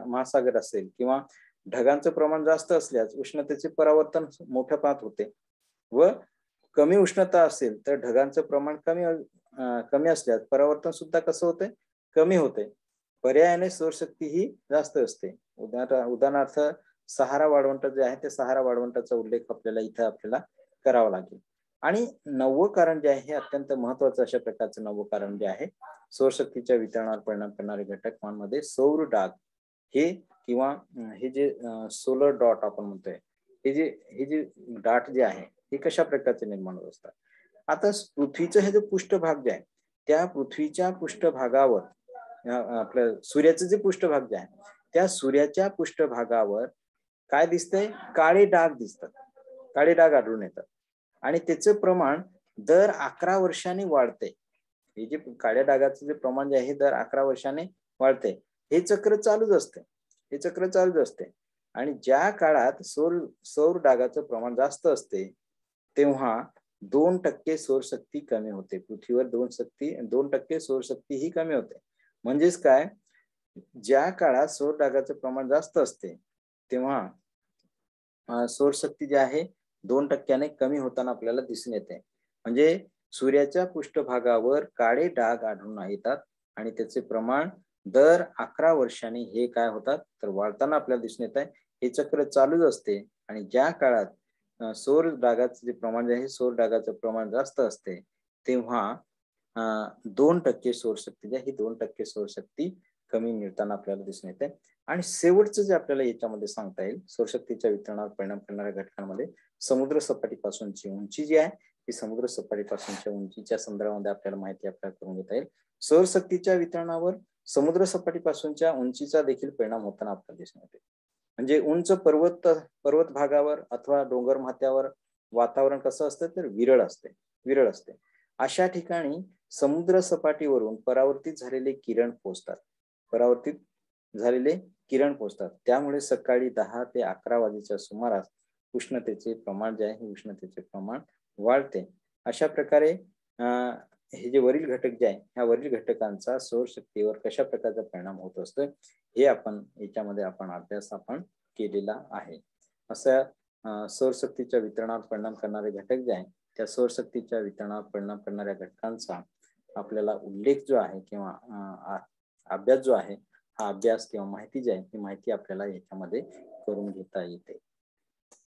महासागर असेल किंवा ढगांचं प्रमाण जास्त असल्यास उष्णतेचे परावर्तन मोठ्या प्रमाणात होते व कमी उष्णता असेल तर ढगांचं प्रमाण कमी असल्यास परावर्तन सुद्धा कसं होते, कमी होते. पर्यायाने सौरशक्ती ही जास्त असते. उदाहरणार्थ सहारा वाळवंट जे आहे, ते सहारा वाळवंटाचा उल्लेख आपल्याला करावा लागेल. आणि 9वं कारण जे आहे, हे अत्यंत महत्वाचं अशा प्रकारचं 9वं कारण जे आहे, सौरशक्तीच्या वितरणावर परिणाम करणारे घटकांमध्ये सौर डाग हे किंवा हे जे सोलर डॉट आपण म्हणतोय, हे जे डाट जे आहे हे कशा प्रकारचे निर्माण होत असतात. आता पृथ्वीचं हे जे पृष्ठभाग जे आहे, त्या पृथ्वीच्या पृष्ठभागावर आपलं सूर्याचं जे पृष्ठभाग जे आहे, त्या सूर्याच्या पृष्ठभागावर काय दिसतंय, काळे डाग दिसतात. काळे डाग आढळून येतात आणि त्याचं प्रमाण दर 11 वर्षांनी वाढते. हे जे काळ्या डागाचं जे प्रमाण जे आहे दर 11 वर्षांनी वाढते. हे चक्र चालूच असते आणि ज्या काळात सौर डागाचं प्रमाण जास्त असते तेव्हा 2% सौरशक्ती कमी होते. पृथ्वीवर 2% सौरशक्ती ही कमी होते. म्हणजेच काय, ज्या काळात सौर डागाचं प्रमाण जास्त असते तेव्हा सौरशक्ती जी आहे 2% कमी होताना आपल्याला दिसून येते. म्हणजे सूर्याच्या पृष्ठभागावर काळे डाग आढळून येतात आणि त्याचे प्रमाण दर 11 वर्षांनी हे काय होतात, तर वाढताना आपल्याला दिसून येत आहे. हे चक्र चालूच असते आणि ज्या काळात सौर डागाचं जे प्रमाण जे आहे, सौर डागाचं प्रमाण जास्त असते तेव्हा 2% सौरशक्ती जी आहे, ही 2% सौरशक्ती कमी मिळताना आपल्याला दिसून येते. आणि शेवटचं जे आपल्याला याच्यामध्ये सांगता येईल सौरशक्तीच्या वितरणावर परिणाम करणाऱ्या घटकांमध्ये समुद्र सपाटीपासूनची उंची जी आहे, ही समुद्र सपाटीपासूनच्या उंचीच्या संदर्भामध्ये आपल्याला माहिती आपल्याला करून घेता येईल. सौरशक्तीच्या वितरणावर समुद्र सपाटीपासूनच्या उंचीचा देखील परिणाम होताना आपल्याला दिसून येते. म्हणजे उंच पर्वत भागावर अथवा डोंगर माथ्यावर वातावरण कसं असतं तर विरळ असते. अशा ठिकाणी समुद्र सपाटीवरून परावर्तित झालेले किरण पोहोचतात. परावर्तित झालेले किरण पोहोचतात. त्यामुळे सकाळी 10 ते 11 वाजेच्या सुमारास उष्णतेचे प्रमाण जे आहे, उष्णतेचे प्रमाण वाढते. अशा प्रकारे हे जे वरील घटक जे आहे, ह्या वरील घटकांचा सौरशक्तीवर कशा प्रकारचा परिणाम होत असतो, हे आपण याच्यामध्ये अभ्यास केलेला आहे. अशा सौरशक्तीच्या वितरणावर परिणाम करणारे घटक जे आहे, त्या सौरशक्तीच्या वितरणावर परिणाम करणाऱ्या घटकांचा आपल्याला उल्लेख जो आहे किंवा अभ्यास जो आहे, हा अभ्यास किंवा माहिती जी आहे, ही माहिती आपल्याला याच्यामध्ये करून घेता येते.